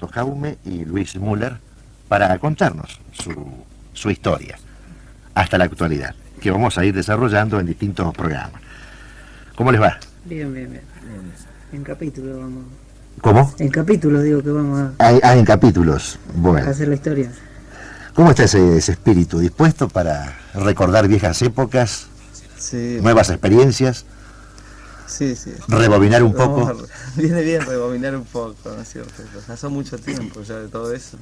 Roberto Jaume y Luis Müller para contarnos su historia hasta la actualidad, que vamos a ir desarrollando en distintos programas. ¿Cómo les va? Bien. En capítulo vamos. ¿Cómo? En capítulo digo que vamos a En capítulos. Bueno. hacer la historia. ¿Cómo está ese espíritu? ¿Dispuesto para recordar viejas épocas, Sí, nuevas experiencias, sí. rebobinar un poco? Viene bien rebobinar un poco, ¿no es cierto? Pasó mucho tiempo ya de todo eso.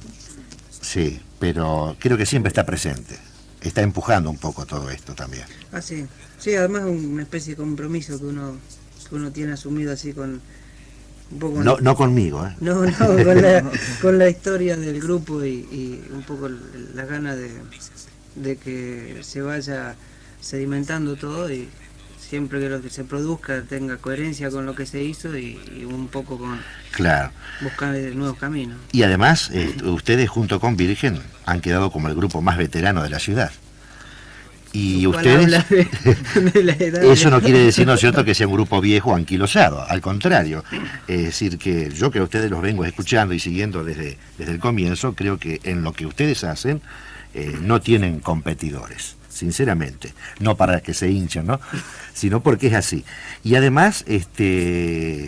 Sí, pero creo que siempre está presente. Está empujando un poco todo esto también. Ah, sí. Sí, además es una especie de compromiso que uno tiene asumido así con un poco... No conmigo, ¿eh? No, con la historia del grupo y un poco las ganas de que se vaya sedimentando todo y siempre que lo que se produzca tenga coherencia con lo que se hizo y un poco con Claro. buscar nuevos caminos. Y además, ustedes junto con Virgen han quedado como el grupo más veterano de la ciudad. Y Lo cual ustedes... habla de la edad Eso no quiere decir, ¿no es cierto?, que sea un grupo viejo o anquilosado. Al contrario, es decir, que yo que a ustedes los vengo escuchando y siguiendo desde el comienzo, creo que en lo que ustedes hacen no tienen competidores, sinceramente. No para que se hinchen, ¿no?, sino porque es así. Y además,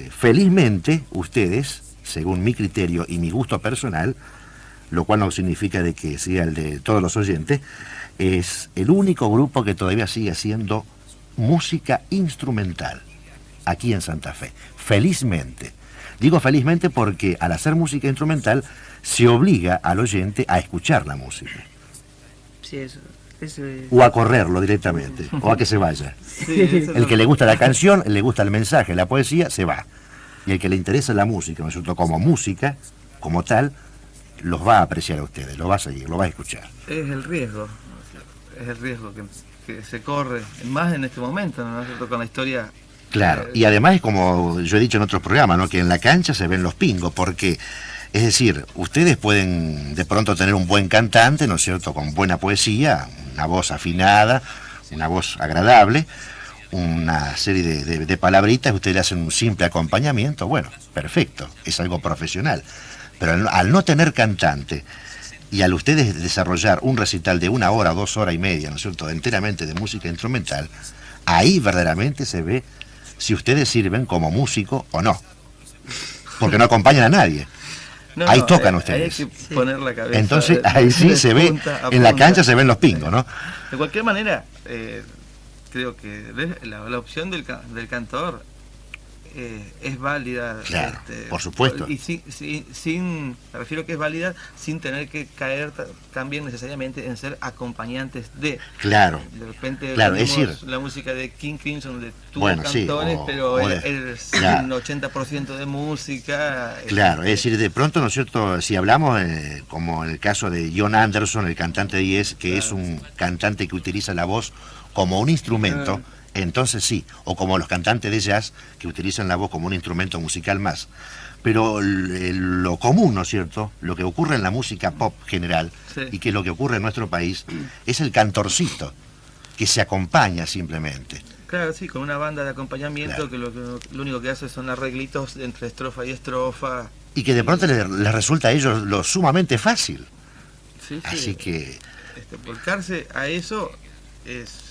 felizmente, ustedes, según mi criterio y mi gusto personal, lo cual no significa de que sea el de todos los oyentes, es el único grupo que todavía sigue haciendo música instrumental aquí en Santa Fe. Felizmente. Digo felizmente porque al hacer música instrumental se obliga al oyente a escuchar la música. Sí, eso es... O a correrlo directamente, o a que se vaya. Sí, El que le gusta la canción, le gusta el mensaje, la poesía, se va. Y el que le interesa la música, ¿no es cierto?, como música, como tal, los va a apreciar a ustedes, los va a seguir, los va a escuchar. Es el riesgo que se corre, más en este momento, ¿no es cierto? Con la historia. Claro, y además es como yo he dicho en otros programas, ¿no?, que en la cancha se ven los pingos, porque, es decir, ustedes pueden de pronto tener un buen cantante, ¿no es cierto?, con buena poesía, una voz afinada, una voz agradable, una serie de palabritas, ustedes le hacen un simple acompañamiento, bueno, perfecto, es algo profesional, pero al no tener cantante, y al ustedes desarrollar un recital de 1 hora, 2 horas y media, ¿no es cierto?, enteramente de música instrumental, ahí verdaderamente se ve si ustedes sirven como músico o no. Porque no acompañan a nadie. Ahí tocan ustedes. Hay que poner la cabeza. Entonces ahí sí se ve, en la cancha se ven los pingos, ¿no? De cualquier manera, creo que la opción del cantor es válida. Claro, por supuesto. Y me refiero que es válida sin tener que caer también necesariamente en ser acompañantes de. Claro. De repente claro, es decir, la música de King Crimson de tuvo bueno, cantores, sí, pero es claro, un 80% de música. Claro, es decir, de pronto, ¿no es cierto?, si hablamos como en el caso de John Anderson, el cantante de Yes, que claro, es un cantante que utiliza la voz como un instrumento, claro, entonces sí, o como los cantantes de jazz que utilizan la voz como un instrumento musical más. Pero lo común, ¿no es cierto?, lo que ocurre en la música pop general, sí, y que es lo que ocurre en nuestro país, es el cantorcito, que se acompaña simplemente. Claro, sí, con una banda de acompañamiento, claro, que lo único que hace son arreglitos entre estrofa y estrofa. Y que de pronto les resulta a ellos lo sumamente fácil. Sí, así sí, que... volcarse a eso es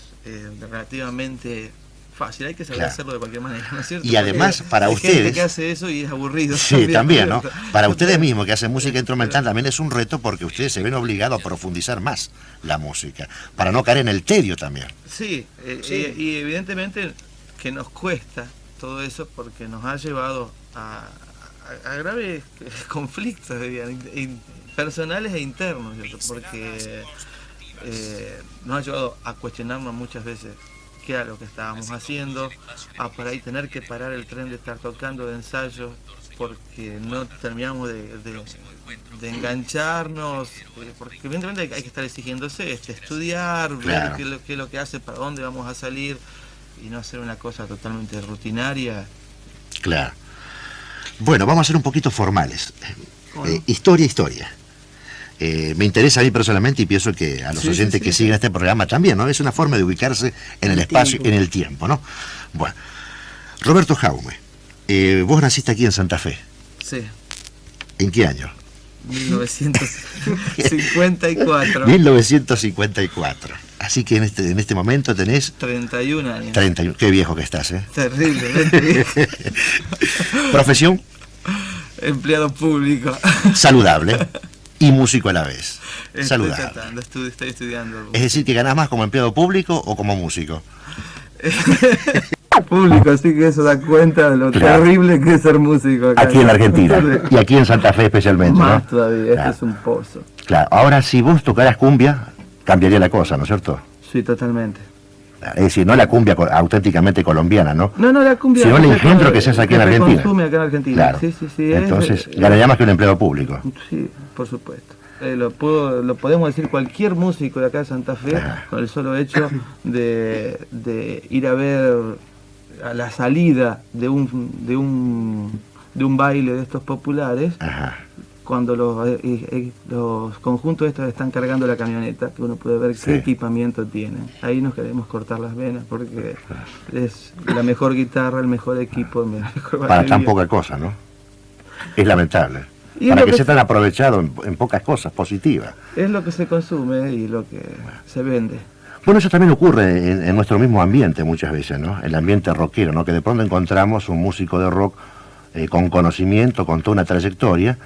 relativamente fácil, hay que saber, claro, hacerlo de cualquier manera, ¿no es cierto? Y además, porque para hay ustedes... gente que hace eso y es aburrido. Sí, también, ¿no? Para ustedes mismos que hacen música instrumental también es un reto porque ustedes se ven obligados a profundizar más la música, para no caer en el tedio también. Sí, sí. Y evidentemente que nos cuesta todo eso porque nos ha llevado a graves conflictos, personales e internos, ¿cierto? Porque nos ha llevado a cuestionarnos muchas veces qué era lo que estábamos haciendo, a por ahí tener que parar el tren de estar tocando de ensayos porque no terminamos de engancharnos, porque evidentemente hay que estar exigiéndose, estudiar, claro, ver qué es lo que hace, para dónde vamos a salir y no hacer una cosa totalmente rutinaria. Claro. Bueno, vamos a ser un poquito formales. Historia. Me interesa a mí personalmente y pienso que a los oyentes que siguen este programa también, ¿no? Es una forma de ubicarse en el espacio, en el tiempo, ¿no? Bueno, Roberto Jaume, vos naciste aquí en Santa Fe. Sí. ¿En qué año? 1954. 1954. Así que en este momento tenés 31 años. 31. Qué viejo que estás, ¿eh? Terriblemente viejo. Profesión Empleado público. saludable y músico a la vez. Saludable. Estoy estudiando. Es decir, que ganás más como empleado público o como músico. Público, así que eso da cuenta de lo Claro. terrible que es ser músico acá. Aquí en la Argentina. Y aquí en Santa Fe especialmente, Más ¿no? todavía, Claro. esto es un pozo. Claro. Ahora, si vos tocaras cumbia, cambiaría la cosa, ¿no es cierto? Sí, totalmente. Es decir, no la cumbia auténticamente colombiana, ¿no? No, la cumbia. Sino el la engendro que se hace aquí en se Argentina. consume acá en Argentina. Claro. Sí. Entonces, ganaría más que un empleado público. Sí, por supuesto. Lo podemos decir cualquier músico de acá de Santa Fe, con el solo hecho de ir a ver a la salida de un baile de estos populares, Ajá. cuando los conjuntos estos están cargando la camioneta, que uno puede ver Sí. qué equipamiento tienen. Ahí nos queremos cortar las venas, porque es la mejor guitarra, el mejor equipo, el mejor Para batería. tan poca cosa, ¿no? Es lamentable. Y Para lo que que sea tan aprovechado en pocas cosas positivas. Es lo que se consume y lo que se vende. Bueno, eso también ocurre en nuestro mismo ambiente muchas veces, ¿no? El ambiente rockero, ¿no? Que de pronto encontramos un músico de rock con conocimiento, con toda una trayectoria,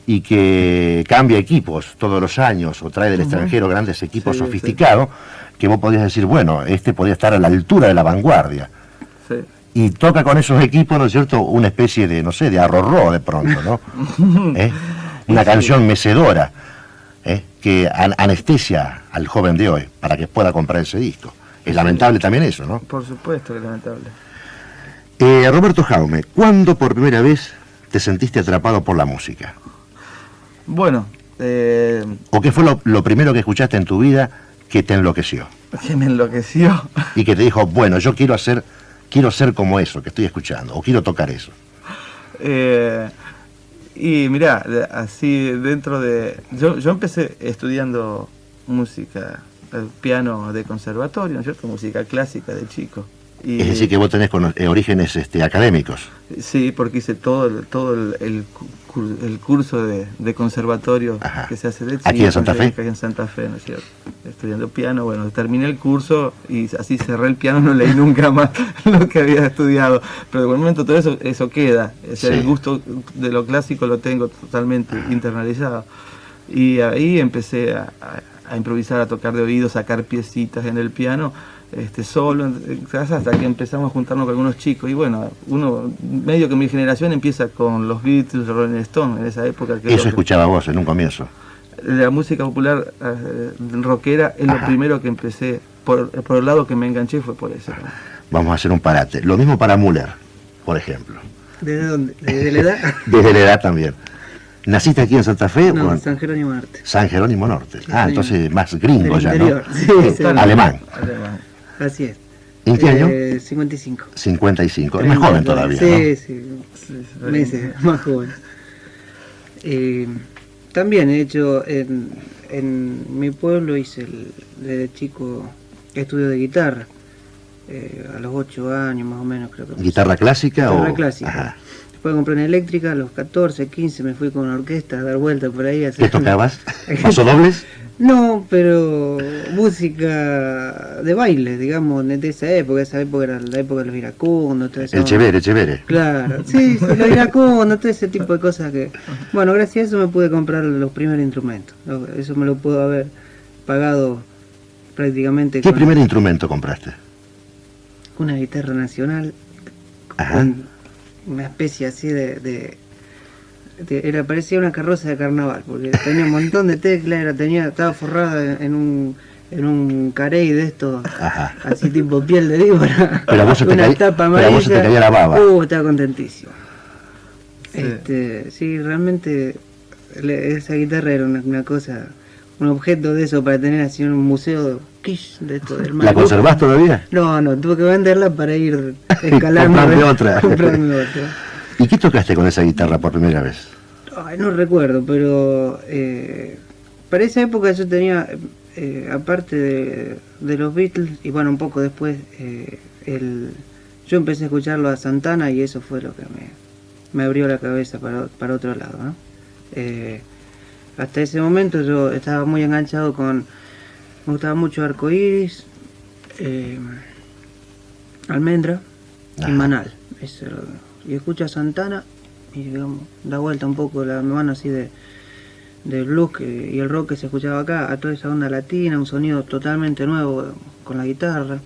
y que cambia equipos todos los años, o trae del extranjero grandes equipos Sí, sofisticados, que vos podías decir, bueno, este podría estar a la altura de la vanguardia. Sí. Y toca con esos equipos, ¿no es cierto?, una especie de, no sé, de arrorró de pronto, ¿no? Una canción mecedora, que anestesia al joven de hoy para que pueda comprar ese disco. Es lamentable también eso, ¿no? Por supuesto que es lamentable. Roberto Jaume, ¿cuándo por primera vez te sentiste atrapado por la música? Bueno, ¿O qué fue lo primero que escuchaste en tu vida que te enloqueció? que me enloqueció. Y que te dijo, bueno, yo quiero ser como eso que estoy escuchando, o quiero tocar eso. Y mirá, así dentro de... Yo empecé estudiando música, piano de conservatorio, ¿no es cierto? Música clásica de chico. Y, Es decir, que vos tenés orígenes académicos. sí, porque hice todo el curso de conservatorio Ajá. que se hace de chico. ¿Aquí en Santa Fe? Aquí en Santa Fe, ¿no es cierto? Estudiando piano, bueno, terminé el curso y así cerré el piano, no leí nunca más lo que había estudiado. Pero de momento todo eso queda. O sea, Sí. el gusto de lo clásico lo tengo totalmente internalizado. Y ahí empecé a improvisar, a tocar de oído, sacar piecitas en el piano, solo en casa, hasta que empezamos a juntarnos con algunos chicos. Y bueno, uno, medio que mi generación empieza con los Beatles, Rolling Stone, en esa época. Que Eso escuchaba vos en un comienzo. la música popular rockera es lo primero que empecé, por el lado que me enganché fue por eso. Vamos a hacer un parate. Lo mismo para Müller, por ejemplo. ¿Desde dónde? ¿Desde la edad? Desde la edad también. ¿Naciste aquí en Santa Fe? No, o en San Jerónimo Norte. San Jerónimo Norte. Sí, Ah, sí. entonces más gringo Del ya, interior. ¿no? Sí, sí. Alemán. Así es. ¿En qué año? 55. 55. Es más joven todavía, Sí, ¿no? sí. Meses más joven. También he hecho en mi pueblo hice desde chico estudio de guitarra. A los 8 años más o menos creo que. ¿Guitarra clásica Guitarra o...? clásica. Ajá. Después compré una eléctrica, a los 14, 15 me fui con una orquesta a dar vueltas por ahí. ¿Qué tocabas? ¿Pasodobles? No, pero música de baile, digamos, de esa época era la época de los iracundos, todo eso. El Chevere. Claro, sí, los iracundos, todo ese tipo de cosas que... Bueno, gracias a eso me pude comprar los primeros instrumentos. Eso me lo puedo haber pagado prácticamente ¿Qué con primer instrumento compraste? una guitarra nacional, Ajá. con una especie así parecía una carroza de carnaval, porque tenía un montón de teclas, estaba forrada en un carey de estos, Ajá. así tipo piel de víbora, Pero a vos se te una caía- tapa pero a vos se te amarilla. caía la baba. Estaba contentísimo. Sí. Sí, realmente esa guitarra era una cosa, un objeto de eso para tener así en un museo quiche de esto del ¿La conservás todavía? No, tuve que venderla para ir escalando. Comprarme otra. Comprarme otra. ¿Y qué tocaste con esa guitarra por primera vez? Ay, no recuerdo, pero para esa época yo tenía, aparte de los Beatles, y bueno, un poco después, yo empecé a escucharlo a Santana y eso fue lo que me abrió la cabeza para otro lado, ¿no? hasta ese momento yo estaba muy enganchado me gustaba mucho Arcoiris, Almendra y Ajá. Manal. Y escucho a Santana y digamos, da vuelta un poco la mano así del blues y el rock que se escuchaba acá, a toda esa onda latina, un sonido totalmente nuevo con la guitarra.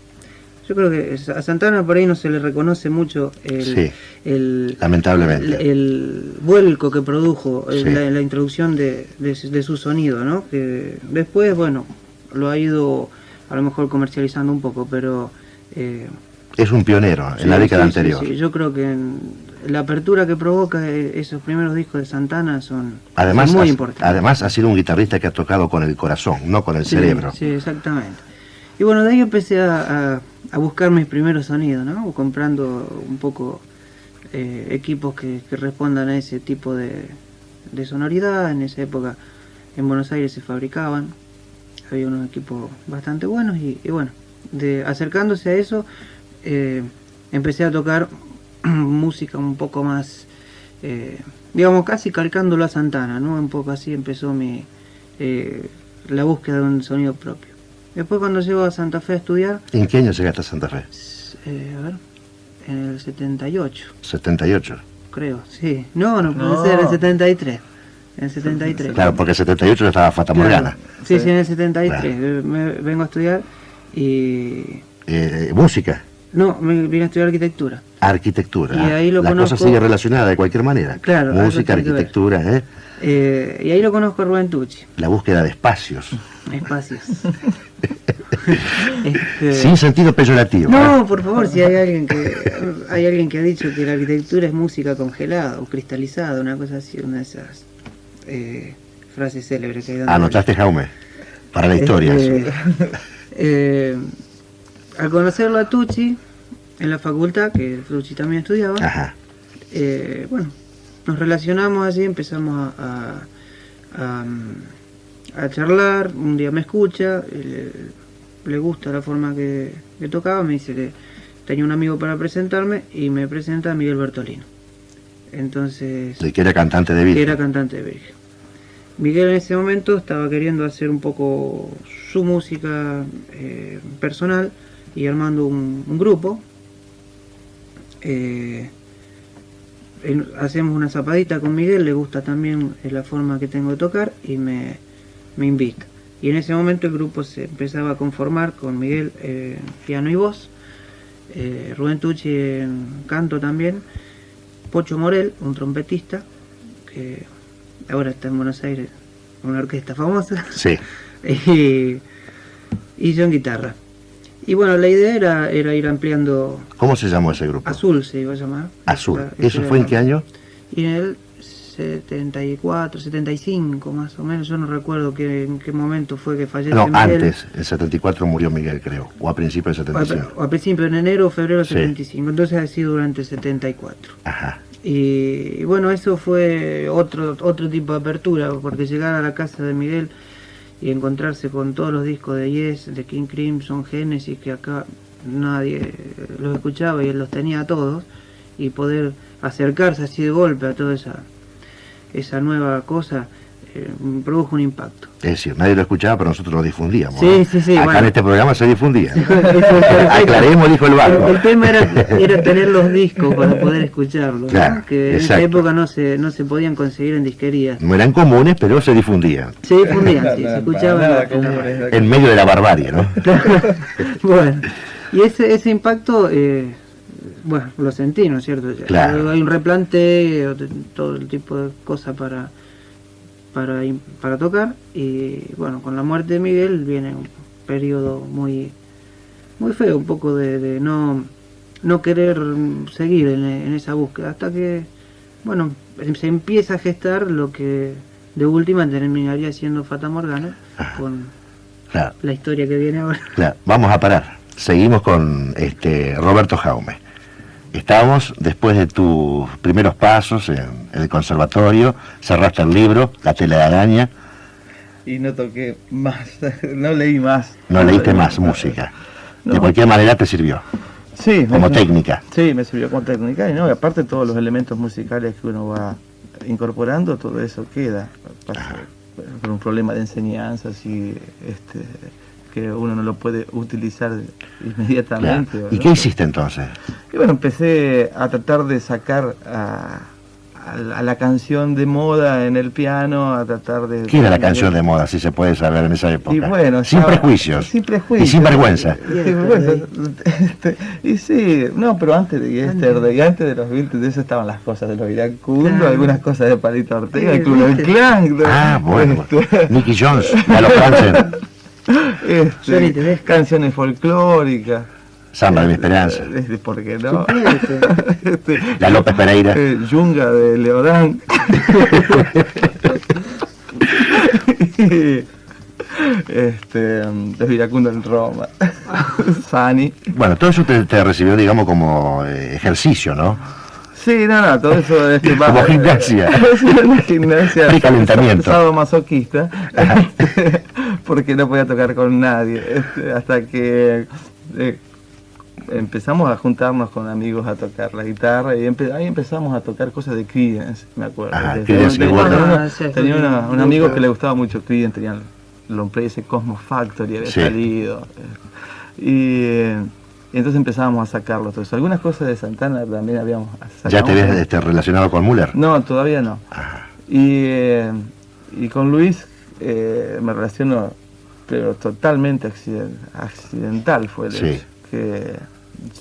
Yo creo que a Santana por ahí no se le reconoce mucho Sí, el lamentablemente. el vuelco que produjo Sí. la introducción de su sonido, ¿no? Que después, bueno, lo ha ido a lo mejor comercializando un poco, pero Es un pionero en sí, la década sí, anterior. sí, sí. Yo creo que la apertura que provoca esos primeros discos de Santana son Además, muy importantes. además ha sido un guitarrista que ha tocado con el corazón, no con el Sí, cerebro. sí, exactamente. Y bueno, de ahí empecé a buscar mis primeros sonidos, ¿no? Comprando un poco equipos que respondan a ese tipo de sonoridad. En esa época en Buenos Aires se fabricaban, había unos equipos bastante buenos y bueno, acercándose a eso, empecé a tocar música un poco más, digamos, casi calcándolo a Santana, ¿no? Un poco así empezó la búsqueda de un sonido propio. Después cuando llego a Santa Fe a estudiar, ¿En qué año llegaste a Santa Fe? a ver, en el 78, 78. creo, sí. No puede No. ser, en el 73. En el 73. Claro, porque en 78 ya estaba Fata Claro. Morgana. Sí, Sí. sí, en el 73. Me vengo a estudiar y... Música, No, me vine a estudiar arquitectura. arquitectura. Y ahí lo La conozco. cosa sigue relacionada de cualquier manera. Claro, Música, algo tiene que ver. arquitectura, Y ahí lo conozco a Rubén Tucci. la búsqueda de espacios. Espacios. Sin sentido peyorativo. No, por favor, si hay alguien que ha dicho que la arquitectura es música congelada o cristalizada, una cosa así, una de esas frases célebres que hay dando. Anotaste, Jaume, para la historia. Al conocerlo a Tucci en la facultad, que Tucci también estudiaba, Ajá. bueno, nos relacionamos así, empezamos a charlar. Un día me escucha, le gusta la forma que tocaba, me dice que tenía un amigo para presentarme y me presenta a Miguel Bertolino. Entonces, El que era cantante de que Virgen. era cantante de Virgen. Miguel en ese momento estaba queriendo hacer un poco su música personal y armando un grupo. Hacemos una zapadita con Miguel, le gusta también la forma que tengo de tocar y me invita. Y en ese momento el grupo se empezaba a conformar con Miguel piano y voz, Rubén Tucci en canto también, Pocho Morel, un trompetista, que ahora está en Buenos Aires, una orquesta famosa, Sí. y yo en guitarra. Y bueno, la idea era ir ampliando. ¿Cómo se llamó ese grupo? Azul se iba a llamar. Azul. Esa ¿Eso era fue en la- qué año? Y en el 74, 75 más o menos, yo no recuerdo en qué momento fue que falleció No, Miguel. antes, en 74 murió Miguel, creo. O a principios del O 75. a principios, en enero o febrero del Sí. 75, entonces ha sido durante el 74. Ajá. Y bueno, eso fue otro tipo de apertura, porque llegar a la casa de Miguel y encontrarse con todos los discos de Yes, de King Crimson, Genesis, que acá nadie los escuchaba y él los tenía todos, y poder acercarse así de golpe a toda esa nueva cosa, produjo un impacto. Es decir, nadie lo escuchaba, pero nosotros lo difundíamos. Sí, ¿no? sí, sí, Acá bueno. en este programa se difundía. Eso es perfecto. Aclaremos, dijo el barco. El tema era tener los discos para poder escucharlos, ¿no? Claro, Que en esa exacto. época no se podían conseguir en disquerías. No eran comunes, pero se difundían. Se difundían, sí, se escuchaba Para nada en la común, radio. es En medio de la barbarie, ¿no? Bueno, y ese impacto, bueno, lo sentí, ¿no es cierto? Claro. Hay un replanteo, todo el tipo de cosas para tocar, y bueno, con la muerte de Miguel viene un periodo muy feo, un poco de no querer seguir en esa búsqueda, hasta que, bueno, se empieza a gestar lo que de última terminaría siendo Fata Morgana, con Claro, la historia que viene ahora. claro. Vamos a parar. Seguimos con Roberto Jaume. Estábamos, después de tus primeros pasos en el conservatorio, cerraste el libro, La tela de araña, Y no toqué más, no leí más. no leíste más música. De No. cualquier manera te sirvió, Sí, como técnica. Sí, me sirvió como técnica y no, y aparte todos los elementos musicales que uno va incorporando, todo eso queda. por un problema de enseñanza, así, que uno no lo puede utilizar inmediatamente. Claro. ¿Y qué hiciste entonces? Y bueno, empecé a tratar de sacar a la canción de moda en el piano, a tratar de... ¿Qué era la canción de moda, si se puede saber en esa época? Y bueno, sin prejuicios. Sin prejuicios. Y sin vergüenza. Y sí, no, pero antes de Yesterday, antes de los Beatles, de eso estaban las cosas de los Iracundos, Claro. algunas cosas de Palito Ortega, el Club del Clan. Ah, bueno. Nicky Jones, Galo Franzen, Johnny Tedesco. Canciones folclóricas. Samba de mi esperanza, ¿Por qué no? la López Pereira. Yunga de Leodán. Los iracundos en Roma. Fanny. Bueno, todo eso te recibió, digamos, como ejercicio, ¿no? Sí, no, todo eso como gimnasia. Es una gimnasia. Precalentamiento. Sadomasoquista. Porque no podía tocar con nadie. Hasta que empezamos a juntarnos con amigos a tocar la guitarra y ahí empezamos a tocar cosas de Creedence, me acuerdo. Tenía un amigo que le gustaba mucho Creedence, tenía el long play ese Cosmos Factory, había salido. Y entonces empezábamos a sacarlo todo eso. Algunas cosas de Santana también habíamos sacado. ¿Ya te ves relacionado con Müller? No, todavía no. Y con Luis me relaciono, pero totalmente accidental fue el hecho. Que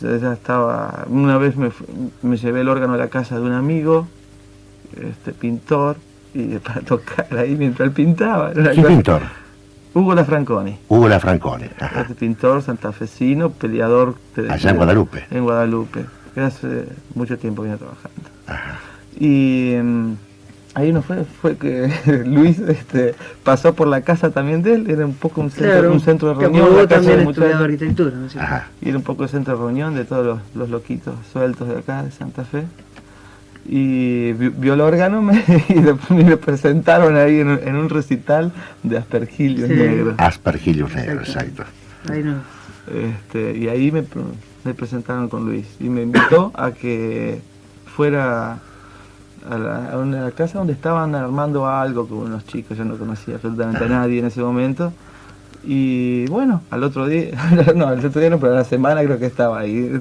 yo ya estaba, una vez me llevé el órgano a la casa de un amigo, pintor, y para tocar ahí mientras él pintaba. ¿Qué pintor? Hugo Lafranconi. Hugo Lafranconi. Pintor santafesino, peleador. Allá en Guadalupe. En Guadalupe, que hace mucho tiempo viene trabajando. Ajá. Y ahí no fue que Luis pasó por la casa también de él, era un poco un centro de reunión. Yo también estudiaba arquitectura, ¿no? Y era un poco el centro de reunión de todos los loquitos sueltos de acá, de Santa Fe. Y vio el órgano y me presentaron ahí en un recital de Aspergillus Negros. Aspergillus Negros, exacto. Ahí no. Y ahí me presentaron con Luis y me invitó a que fuera a la casa donde estaban armando algo con unos chicos. Yo no conocía absolutamente a nadie en ese momento. Y bueno, al otro día no, pero a la semana creo que estaba ahí,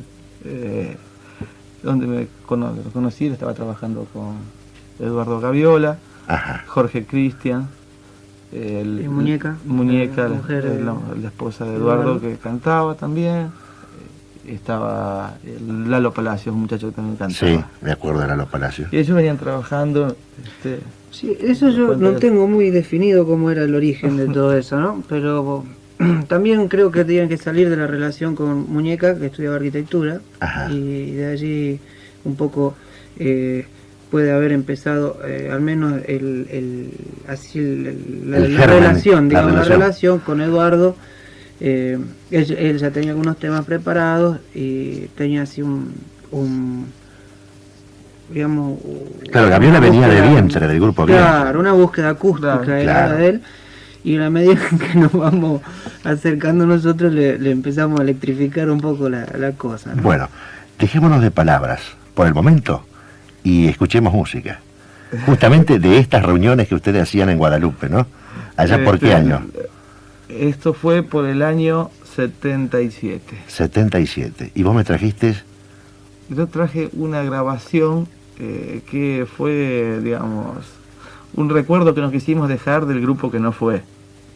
donde me conocí. Estaba trabajando con Eduardo Gaviola, Jorge Cristian, Muñeca, la esposa de Eduardo, que cantaba también. Estaba Lalo Palacios, un muchacho que también cantaba. Sí, me acuerdo de Lalo Palacios. Y ellos venían trabajando. Sí, eso yo no tengo muy definido cómo era el origen de todo eso, ¿no? Pero también creo que tenían que salir de la relación con Muñeca, que estudiaba arquitectura, y de allí un poco puede haber empezado al menos la relación con Eduardo. Él ya tenía algunos temas preparados y tenía así digamos... Claro, Gaviola venía de Vientre, del grupo Vientre. Claro, una búsqueda acústica de él, y en la medida en que nos vamos acercando nosotros le empezamos a electrificar un poco la cosa, ¿no? Bueno, dejémonos de palabras por el momento y escuchemos música. Justamente de estas reuniones que ustedes hacían en Guadalupe, ¿no? ¿Allá por qué año? Esto fue por el año 77. 77. ¿Y vos me trajiste? Yo traje una grabación que fue, digamos, un recuerdo que nos quisimos dejar del grupo que no fue.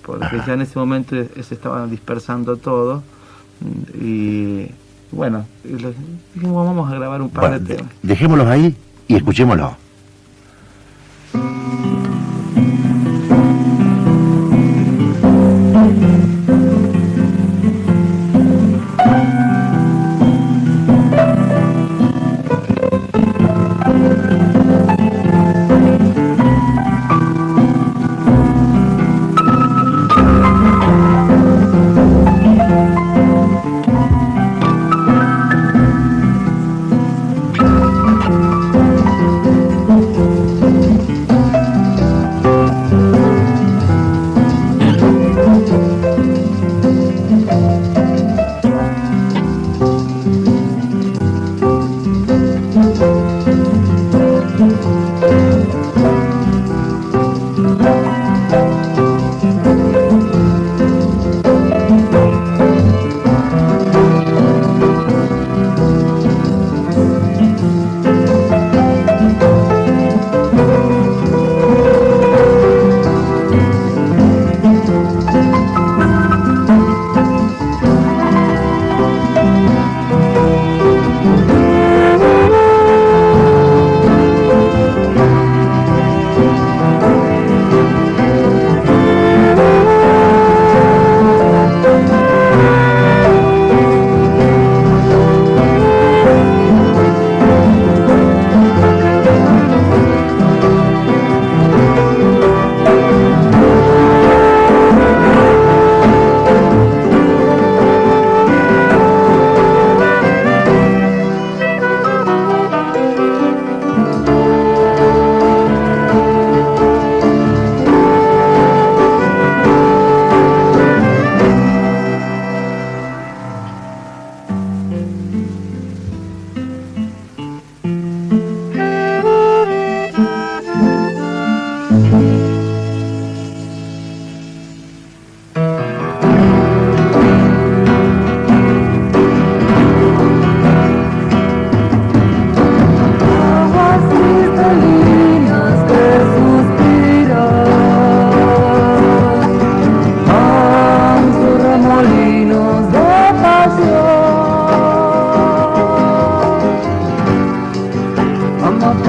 Porque ya en ese momento se estaban dispersando todo. Y bueno, dijimos, vamos a grabar un par de temas. Dejémoslos ahí y escuchémoslo.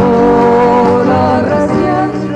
amapola reciente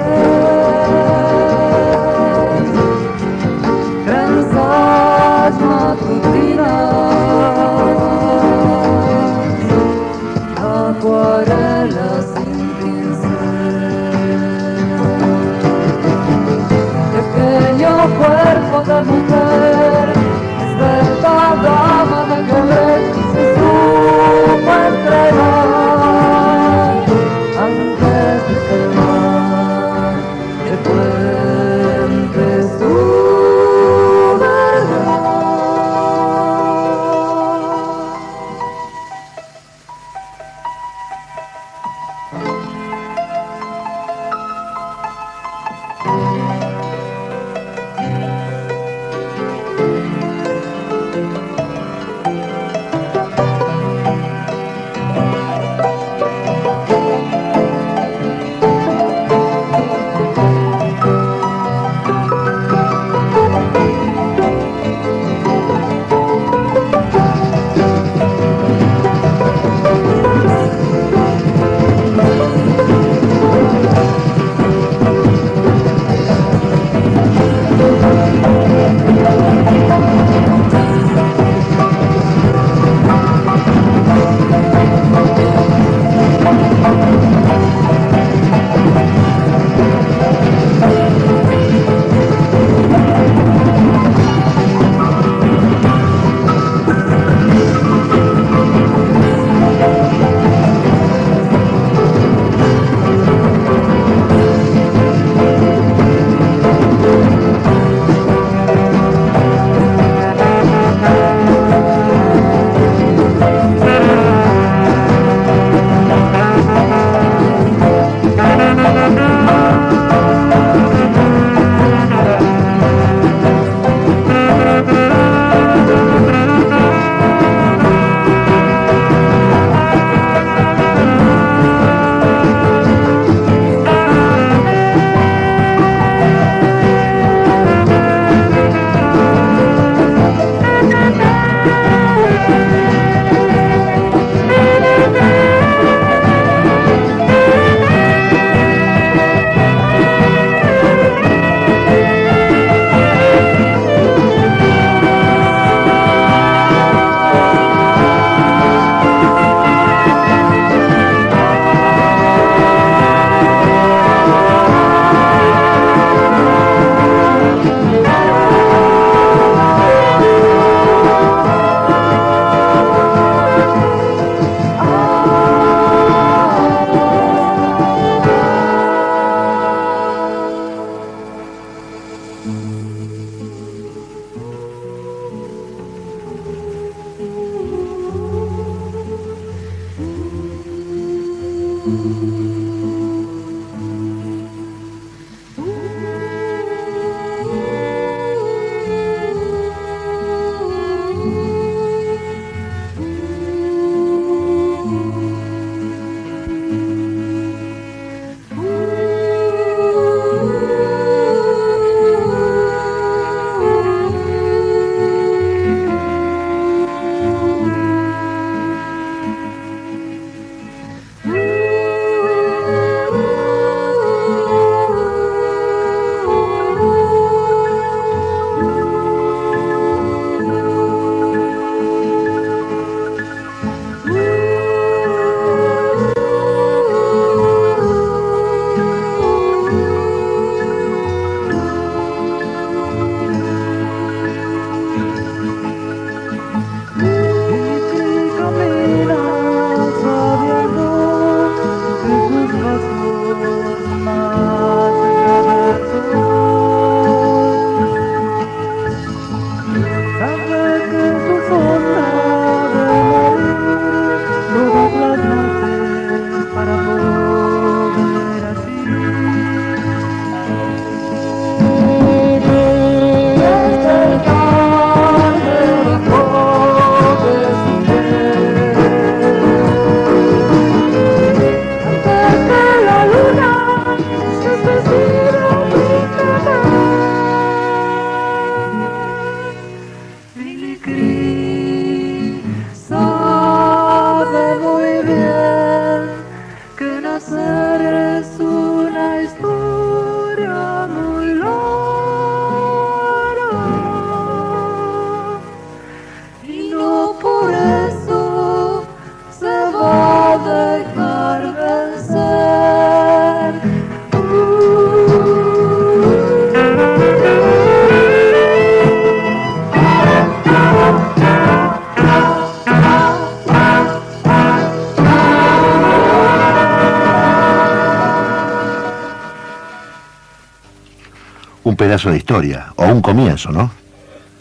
un pedazo de historia, o un comienzo, ¿no?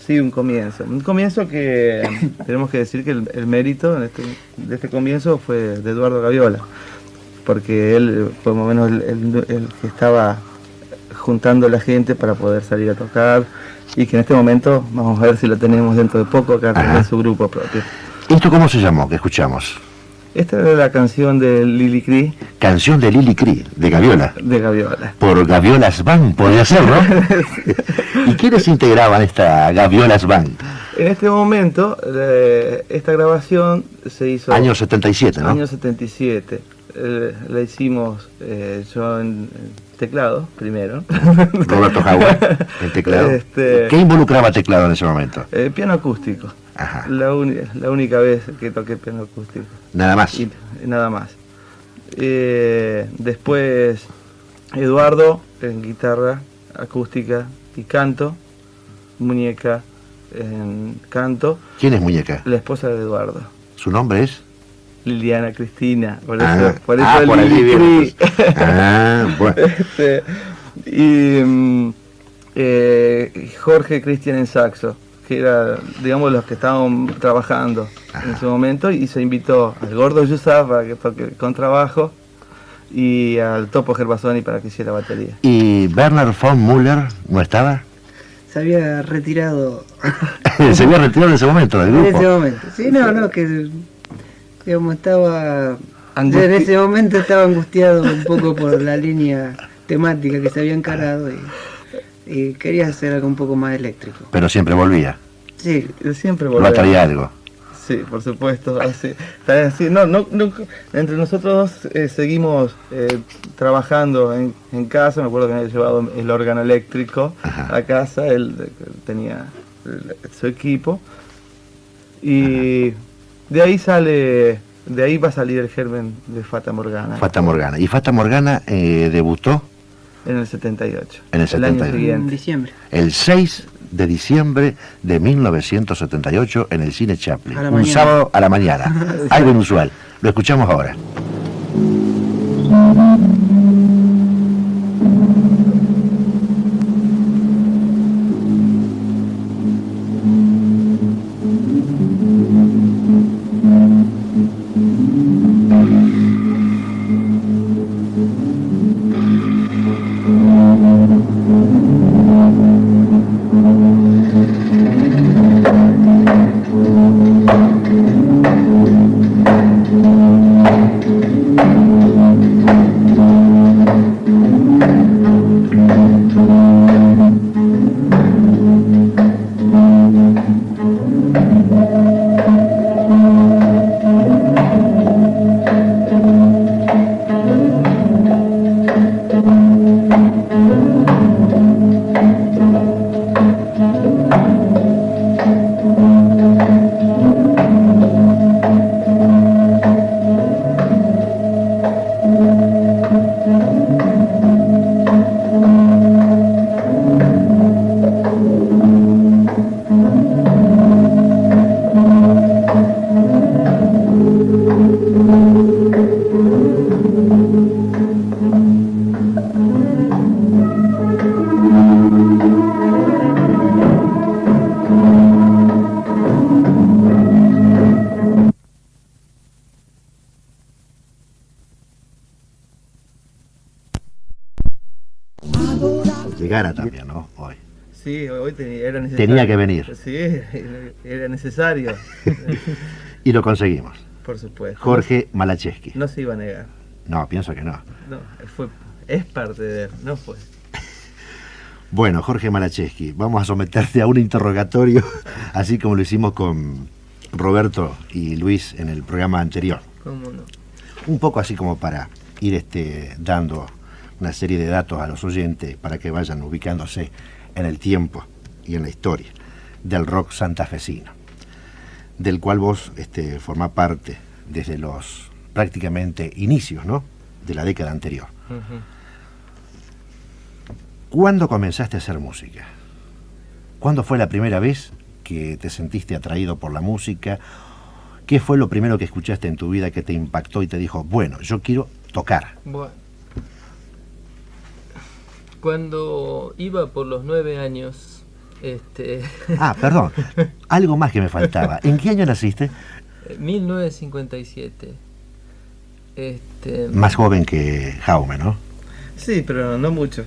Sí, un comienzo. Un comienzo que tenemos que decir que el mérito de este comienzo fue de Eduardo Gaviola, porque él fue más o menos el que estaba juntando a la gente para poder salir a tocar, y que en este momento vamos a ver si lo tenemos dentro de poco acá en su grupo propio. ¿Esto cómo se llamó, que escuchamos? Esta era la canción de Lili Cree. Canción de Lili Cree, de Gaviola. De Gaviola. Por Gaviolas Band, podría ser, ¿no? ¿Y quiénes integraban esta Gaviolas Band? En este momento, esta grabación se hizo... Año 77, ¿no? Año 77. La hicimos yo en teclado, primero. Roberto Jaguar, en teclado. ¿Qué involucraba teclado en ese momento? Piano acústico. Ajá. La única vez que toqué piano acústico. Nada más. Y nada más. Después Eduardo en guitarra acústica y canto, Muñeca en canto. ¿Quién es Muñeca? La esposa de Eduardo. ¿Su nombre es? Liliana Cristina, por eso por Lili Cree. Bueno. Jorge Cristian en saxo, que era, digamos, los que estaban trabajando en ese momento, y se invitó al Gordo Yusaf para que toque contrabajo y al Topo Gervasoni para que hiciera batería. ¿Y Bernard von Müller no estaba? Se había retirado. Se había retirado en ese momento del grupo. En ese momento. Sí, no, que digamos estaba... En ese momento estaba angustiado un poco por la línea temática que se había encarado y quería hacer algo un poco más eléctrico. Pero siempre volvía. Sí, siempre volvía. ¿Lo atraía algo? Sí, por supuesto. Así, no, entre nosotros seguimos trabajando en casa. Me acuerdo que me había llevado el órgano eléctrico a casa. Él tenía su equipo. Y de ahí va a salir el germen de Fata Morgana. Fata Morgana. ¿Y Fata Morgana debutó? En el 78. En el 78. Año siguiente. En diciembre. El 6 de diciembre de 1978 en el Cine Chaplin. Un sábado a la mañana. Algo inusual. Lo escuchamos ahora. Llegara también, ¿no? Hoy. Sí, hoy era necesario. Tenía que venir. Sí, era necesario. Y lo conseguimos. Por supuesto. Jorge Malacheski. No se iba a negar. No, pienso que no. No, es parte de él, no fue. Bueno, Jorge Malacheski, vamos a someterte a un interrogatorio, así como lo hicimos con Roberto y Luis en el programa anterior. ¿Cómo no? Un poco así como para ir dando una serie de datos a los oyentes para que vayan ubicándose en el tiempo y en la historia del rock santafesino, del cual vos formás parte desde los prácticamente inicios, ¿no?, de la década anterior. Uh-huh. ¿Cuándo comenzaste a hacer música? ¿Cuándo fue la primera vez que te sentiste atraído por la música? ¿Qué fue lo primero que escuchaste en tu vida que te impactó y te dijo, bueno, yo quiero tocar? Bueno, Cuando iba por los 9 años, Perdón, algo más que me faltaba. ¿En qué año naciste? 1957. Más joven que Jaume, ¿no? Sí, pero no mucho.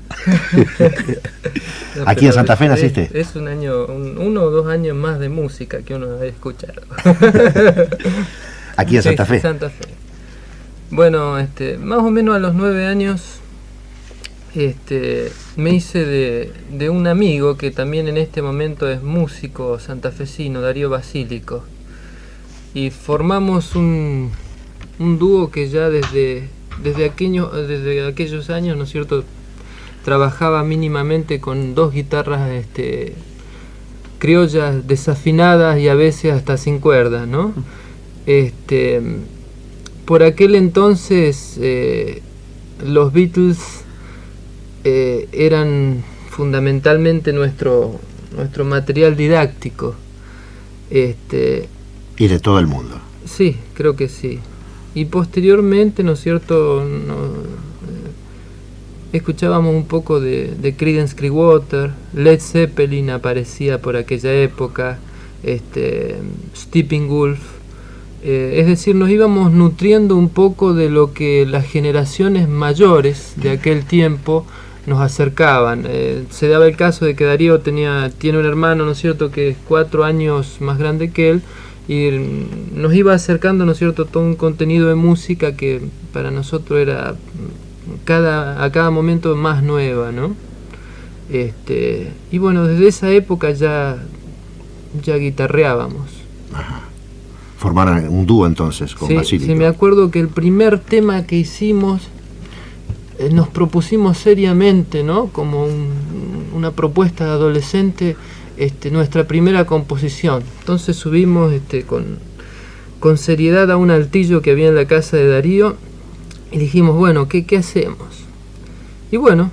No, ¿Aquí en Santa Fe naciste? Es un año, 1 o 2 años más de música que uno debe escuchar. ¿Aquí en Santa Fe? Santa Fe. Bueno, más o menos a los 9 años me hice de un amigo que también en este momento es músico santafesino, Darío Basílico. Y formamos un dúo que ya desde aquellos años, ¿no es cierto?, trabajaba mínimamente con 2 guitarras criollas desafinadas y a veces hasta sin cuerdas, ¿no? Por aquel entonces los Beatles eran fundamentalmente nuestro material didáctico. Y de todo el mundo. Sí, creo que sí. Y posteriormente, ¿no es cierto?, escuchábamos un poco de Creedence Clearwater, Led Zeppelin aparecía por aquella época, Steppenwolf, es decir, nos íbamos nutriendo un poco de lo que las generaciones mayores de aquel tiempo nos acercaban. Se daba el caso de que Darío tiene un hermano, ¿no es cierto?, que es 4 años más grande que él, y nos iba acercando, ¿no es cierto?, todo un contenido de música que para nosotros era a cada momento más nueva, ¿no? Y bueno, desde esa época ya guitarreábamos. Ajá. Formaron un dúo entonces con Basílico. Sí, me acuerdo que el primer tema que hicimos nos propusimos seriamente, ¿no?, como una propuesta de adolescente, nuestra primera composición. Entonces subimos con seriedad a un altillo que había en la casa de Darío y dijimos, bueno, ¿qué hacemos? Y bueno,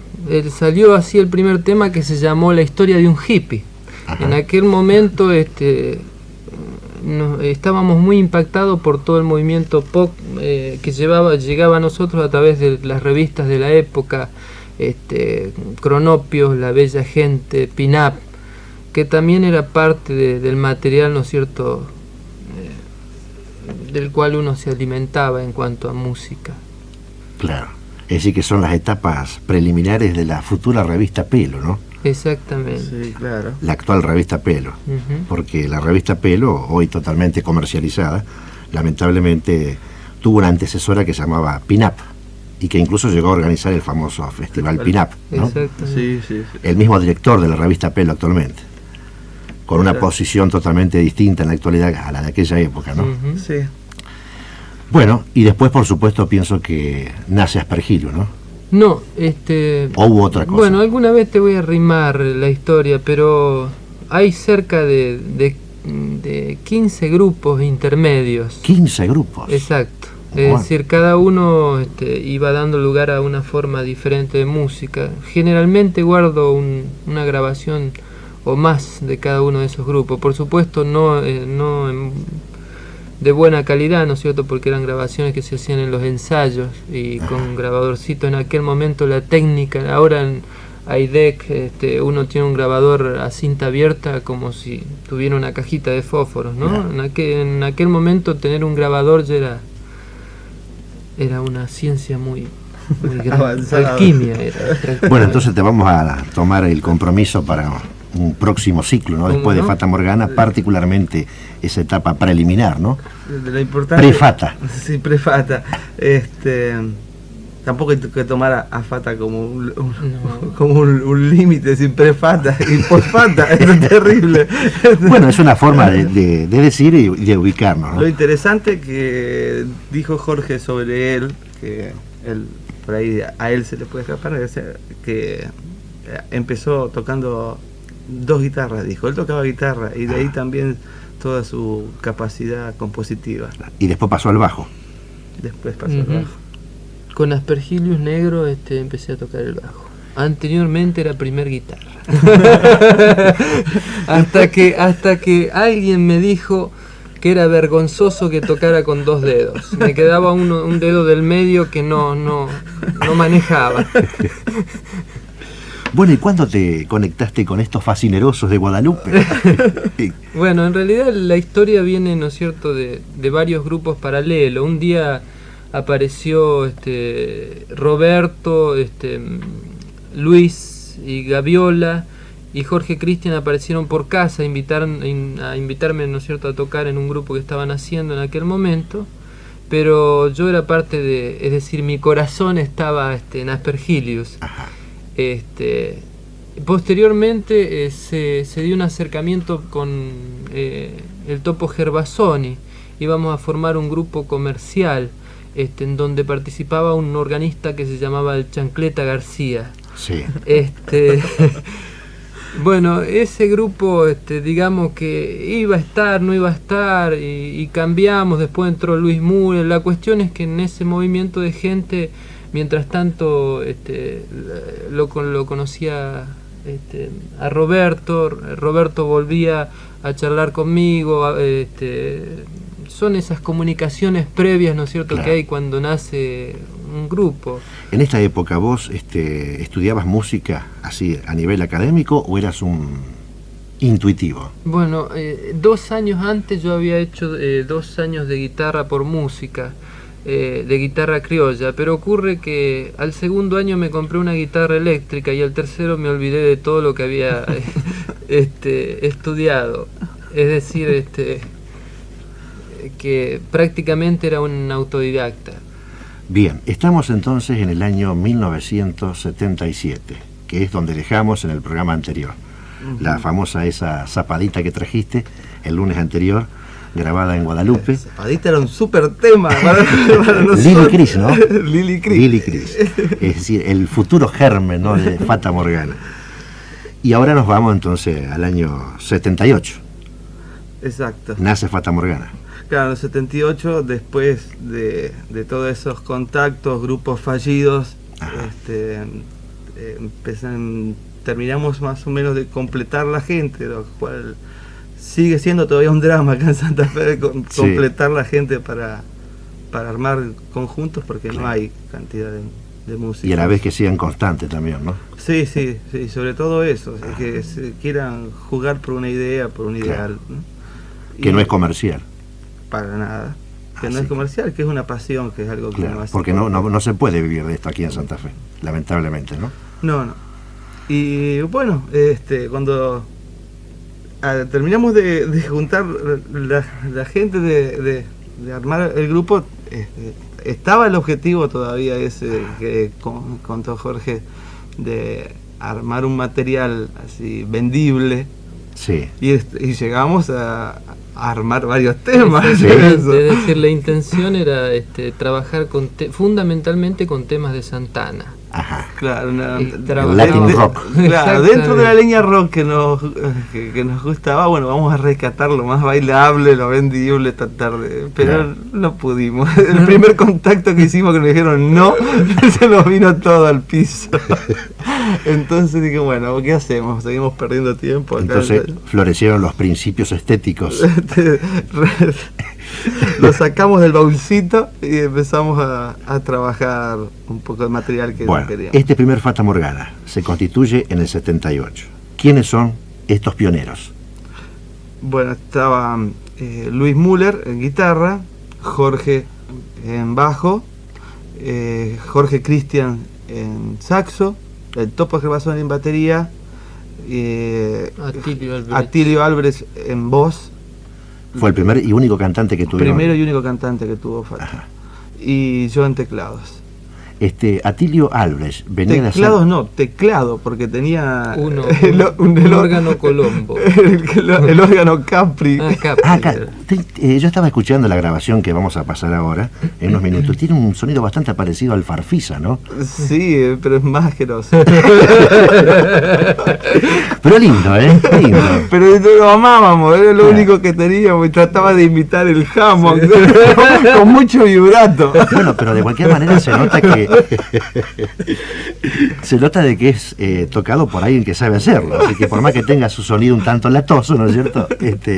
salió así el primer tema, que se llamó La historia de un hippie. Ajá. En aquel momento estábamos muy impactados por todo el movimiento pop que llegaba a nosotros a través de las revistas de la época, Cronopios, La Bella Gente, Pin-Up, que también era parte del material, ¿no es cierto?, del cual uno se alimentaba en cuanto a música. Claro, es decir que son las etapas preliminares de la futura revista Pelo, ¿no? Exactamente. Sí, claro. La actual revista Pelo, porque la revista Pelo, hoy totalmente comercializada, lamentablemente tuvo una antecesora que se llamaba Pin-Up, y que incluso llegó a organizar el famoso festival Pin-Up, ¿no? Sí. El mismo director de la revista Pelo actualmente, con una posición totalmente distinta en la actualidad a la de aquella época, ¿no? Sí. Bueno, y después por supuesto pienso que nace Aspergillus, ¿no? No, ¿O hubo otra cosa? Bueno, alguna vez te voy a arrimar la historia, pero hay cerca de 15 grupos intermedios. 15 grupos. Exacto. Bueno. Es decir, cada uno iba dando lugar a una forma diferente de música. Generalmente guardo una grabación o más de cada uno de esos grupos. Por supuesto, no de buena calidad, ¿no es cierto?, porque eran grabaciones que se hacían en los ensayos y con grabadorcito. En aquel momento la técnica, ahora en iDeck uno tiene un grabador a cinta abierta como si tuviera una cajita de fósforos, ¿no? En aquel momento tener un grabador ya era una ciencia muy grande, alquimia era. Bueno, entonces te vamos a tomar el compromiso para un próximo ciclo, ¿no? Después de Fata Morgana, particularmente esa etapa preliminar, ¿no? De lo importante. Prefata. Sí, prefata. Tampoco hay que tomar a Fata como un límite, sin prefata y posfata, es terrible. Bueno, es una forma de decir y de ubicarnos, ¿no? Lo interesante que dijo Jorge sobre él, que él, por ahí a él se le puede escapar, es que empezó tocando 2 guitarras, dijo. Él tocaba guitarra y de ahí también toda su capacidad compositiva. Y después pasó al bajo. Después pasó al bajo. Con Aspergillus Negro empecé a tocar el bajo. Anteriormente era primer guitarra. hasta que alguien me dijo que era vergonzoso que tocara con 2 dedos. Me quedaba un dedo del medio que no manejaba. Bueno, ¿y cuándo te conectaste con estos fascinerosos de Guadalupe? Bueno, en realidad la historia viene, ¿no es cierto?, de varios grupos paralelos. Un día apareció Roberto, Luis y Gaviola y Jorge Cristian aparecieron por casa a invitarme, ¿no es cierto?, a tocar en un grupo que estaban haciendo en aquel momento, pero yo era parte es decir, mi corazón estaba en Aspergillus. Ajá. Posteriormente se dio un acercamiento con el Topo Gervasoni. Íbamos a formar un grupo comercial en donde participaba un organista que se llamaba el Chancleta García. Sí. Bueno, ese grupo, digamos que iba a estar, no iba a estar, y cambiamos. Después entró Luis Müller. La cuestión es que en ese movimiento de gente, mientras tanto, lo conocía a Roberto. Roberto volvía a charlar conmigo. Son esas comunicaciones previas, ¿no es cierto?, claro, que hay cuando nace un grupo. En esta época, ¿vos estudiabas música así a nivel académico o eras un intuitivo? Bueno, 2 años antes yo había hecho 2 años de guitarra por música, de guitarra criolla, pero ocurre que al segundo año me compré una guitarra eléctrica y al tercero me olvidé de todo lo que había estudiado. Es decir, que prácticamente era un autodidacta. Bien, estamos entonces en el año 1977, que es donde dejamos en el programa anterior. La famosa esa zapadita que trajiste el lunes anterior, grabada en Guadalupe. Zapadita era un súper tema para nosotros. Lili Cris, ¿no? Lili Cris. Lili Cris. Es decir, el futuro germen, ¿no?, de Fata Morgana. Y ahora nos vamos entonces al año 78. Exacto. Nace Fata Morgana. Claro, en el 78, después de todos esos contactos, grupos fallidos, terminamos más o menos de completar la gente, lo cual sigue siendo todavía un drama acá en Santa Fe, completar la gente para armar conjuntos, porque claro, no hay cantidad de música. Y a la vez que sean constantes también, ¿no? Sí, sobre todo eso, que quieran jugar por una idea, por un ideal, ¿no? Que no es comercial. Para nada. Que no es comercial, que es una pasión, que es algo que claro, no hace. porque no se puede vivir de esto aquí en Santa Fe, lamentablemente, ¿no? No. Y bueno, cuando terminamos de juntar la gente, de armar el grupo, estaba el objetivo todavía ese que contó Jorge, de armar un material así vendible. Sí. Y llegamos a armar varios temas. Sí. Es decir, la intención era trabajar fundamentalmente con temas de Santana. Ajá. Claro, Latin rock. Claro, dentro de la línea rock que nos gustaba, bueno, vamos a rescatar lo más bailable, lo vendible, tratar de, pero claro, no pudimos. El primer contacto que hicimos, que nos dijeron no, se nos vino todo al piso. Entonces dije, bueno, ¿qué hacemos? Seguimos perdiendo tiempo acá. Entonces florecieron los principios estéticos. Lo sacamos del baúlcito y empezamos a trabajar un poco de material que queríamos. Este primer Fata Morgana se constituye en el 78. ¿Quiénes son estos pioneros? Bueno, estaba Luis Müller en guitarra, Jorge en bajo, Jorge Cristian en saxo, el Topo Gervasoni en batería, Atilio Álvarez en voz. Fue el primer y único cantante que tuvieron. Primero y único cantante que tuvo Fata. Ajá. Y yo en teclados. Atilio Álvarez venía teclados de hacer... teclado, porque tenía un órgano Colombo. El órgano Capri. Yo estaba escuchando la grabación que vamos a pasar ahora, en unos minutos. Tiene un sonido bastante parecido al Farfisa, ¿no? Sí, pero es más asqueroso. Pero lindo, lindo. Pero lo amábamos, era lo único que teníamos, y trataba de imitar el Hammond con mucho vibrato. Bueno, pero de cualquier manera se nota que se nota de que es tocado por alguien que sabe hacerlo, así que por más que tenga su sonido un tanto latoso, ¿no es cierto?,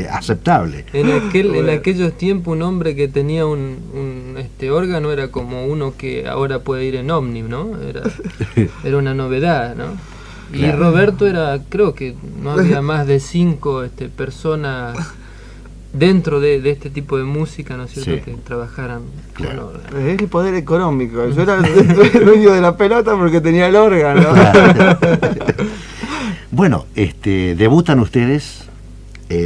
aceptable. En aquellos tiempos un hombre que tenía un órgano era como uno que ahora puede ir en ómnibus, ¿no? Era una novedad, ¿no? Y Claro. Roberto era, creo que no había más de 5 personas dentro de este tipo de música, ¿no es cierto?, Sí. que trabajaran Claro. con órgano. Es el poder económico. Yo era el dueño de la pelota porque tenía el órgano. Claro. Bueno, debutan ustedes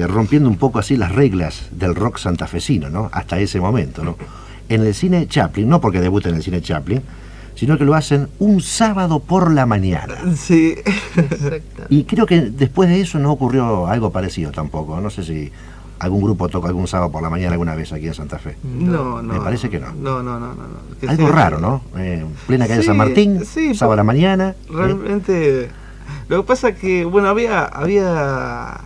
rompiendo un poco así las reglas del rock santafesino, ¿no? Hasta ese momento, ¿no? En el cine Chaplin, no porque debuten en el cine Chaplin, sino que lo hacen un sábado por la mañana. Sí. Exactamente. Y creo que después de eso no ocurrió algo parecido tampoco. No sé si algún grupo tocó algún sábado por la mañana alguna vez aquí en Santa Fe. No, no. Me parece que no. No. Que Algo sea- raro, ¿no? Plena calle Sí, San Martín, sí, sábado a la mañana. Realmente, lo que pasa que, bueno, había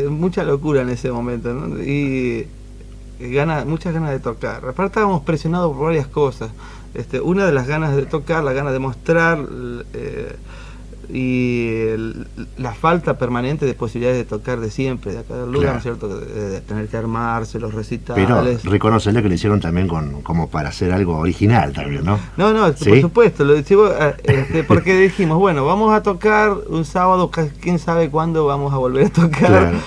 mucha locura en ese momento, ¿no? Y muchas ganas de tocar. Aparte estábamos presionados por varias cosas. Una de las ganas de tocar, la gana de mostrar la falta permanente de posibilidades de tocar de siempre, de acá del lugar, Claro. ¿no es cierto? De tener que armarse los Pero recitales. reconocerle que lo hicieron también como para hacer algo original también, ¿no? No, ¿Sí? por supuesto, lo decimos porque dijimos, bueno, vamos a tocar un sábado, quién sabe cuándo vamos a volver a tocar. Claro.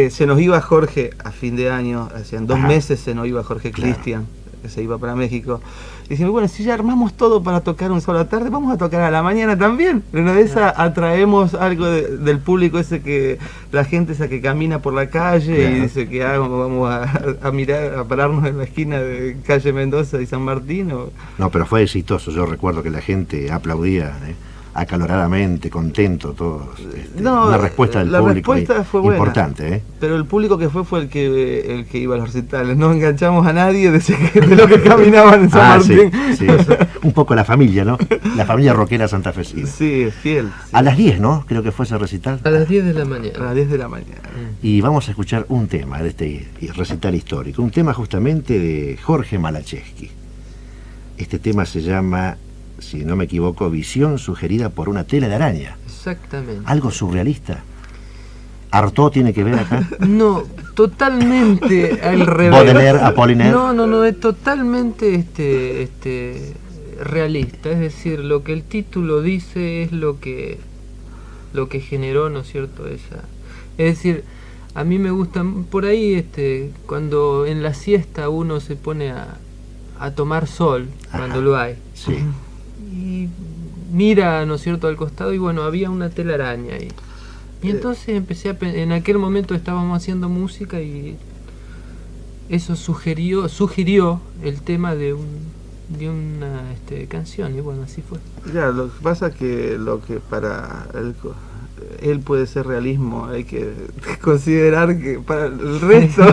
Se nos iba Jorge a fin de año, hacían 2 Ajá. meses se nos iba Jorge Claro. Cristian, que se iba para México. Y dijimos, bueno, si ya armamos todo para tocar un sábado a la tarde, vamos a tocar a la mañana también. En una de esas atraemos algo del público ese que la gente esa que camina por la calle Claro. y dice que vamos a mirar, a pararnos en la esquina de calle Mendoza y San Martín. No, pero fue exitoso. Yo recuerdo que la gente aplaudía acaloradamente, contento, todos. No, una respuesta del la público respuesta fue buena. importante, ¿eh? Pero el público que fue el que iba a los recitales. No enganchamos a nadie de lo que caminaban en San Sí, Martín. sí. Un poco la familia, ¿no? La familia rockera santafesina. Sí, fiel. Sí. A las 10, ¿no? Creo que fue ese recital. A las 10 de la A mañana. las 10 de la mañana. Y vamos a escuchar un tema de este recital histórico. Un tema justamente de Jorge Malacheski. Este tema se llama, si no me equivoco, Visión sugerida por una tela de araña. Exactamente. Algo surrealista. ¿Artaud tiene que ver acá? No, totalmente al revés. Baudelaire, Apollinaire. No, es totalmente realista. Es decir, lo que el título dice es lo que generó, ¿no es cierto? Es decir, a mí me gusta por ahí cuando en la siesta uno se pone a tomar sol, Ajá. cuando lo hay. Sí. Y mira, ¿no es cierto?, al costado, y bueno, había una telaraña ahí. Y entonces empecé en aquel momento estábamos haciendo música y eso sugirió el tema de una canción, y bueno, así fue. Ya, lo que pasa es que lo que para él puede ser realismo, hay que considerar que para el resto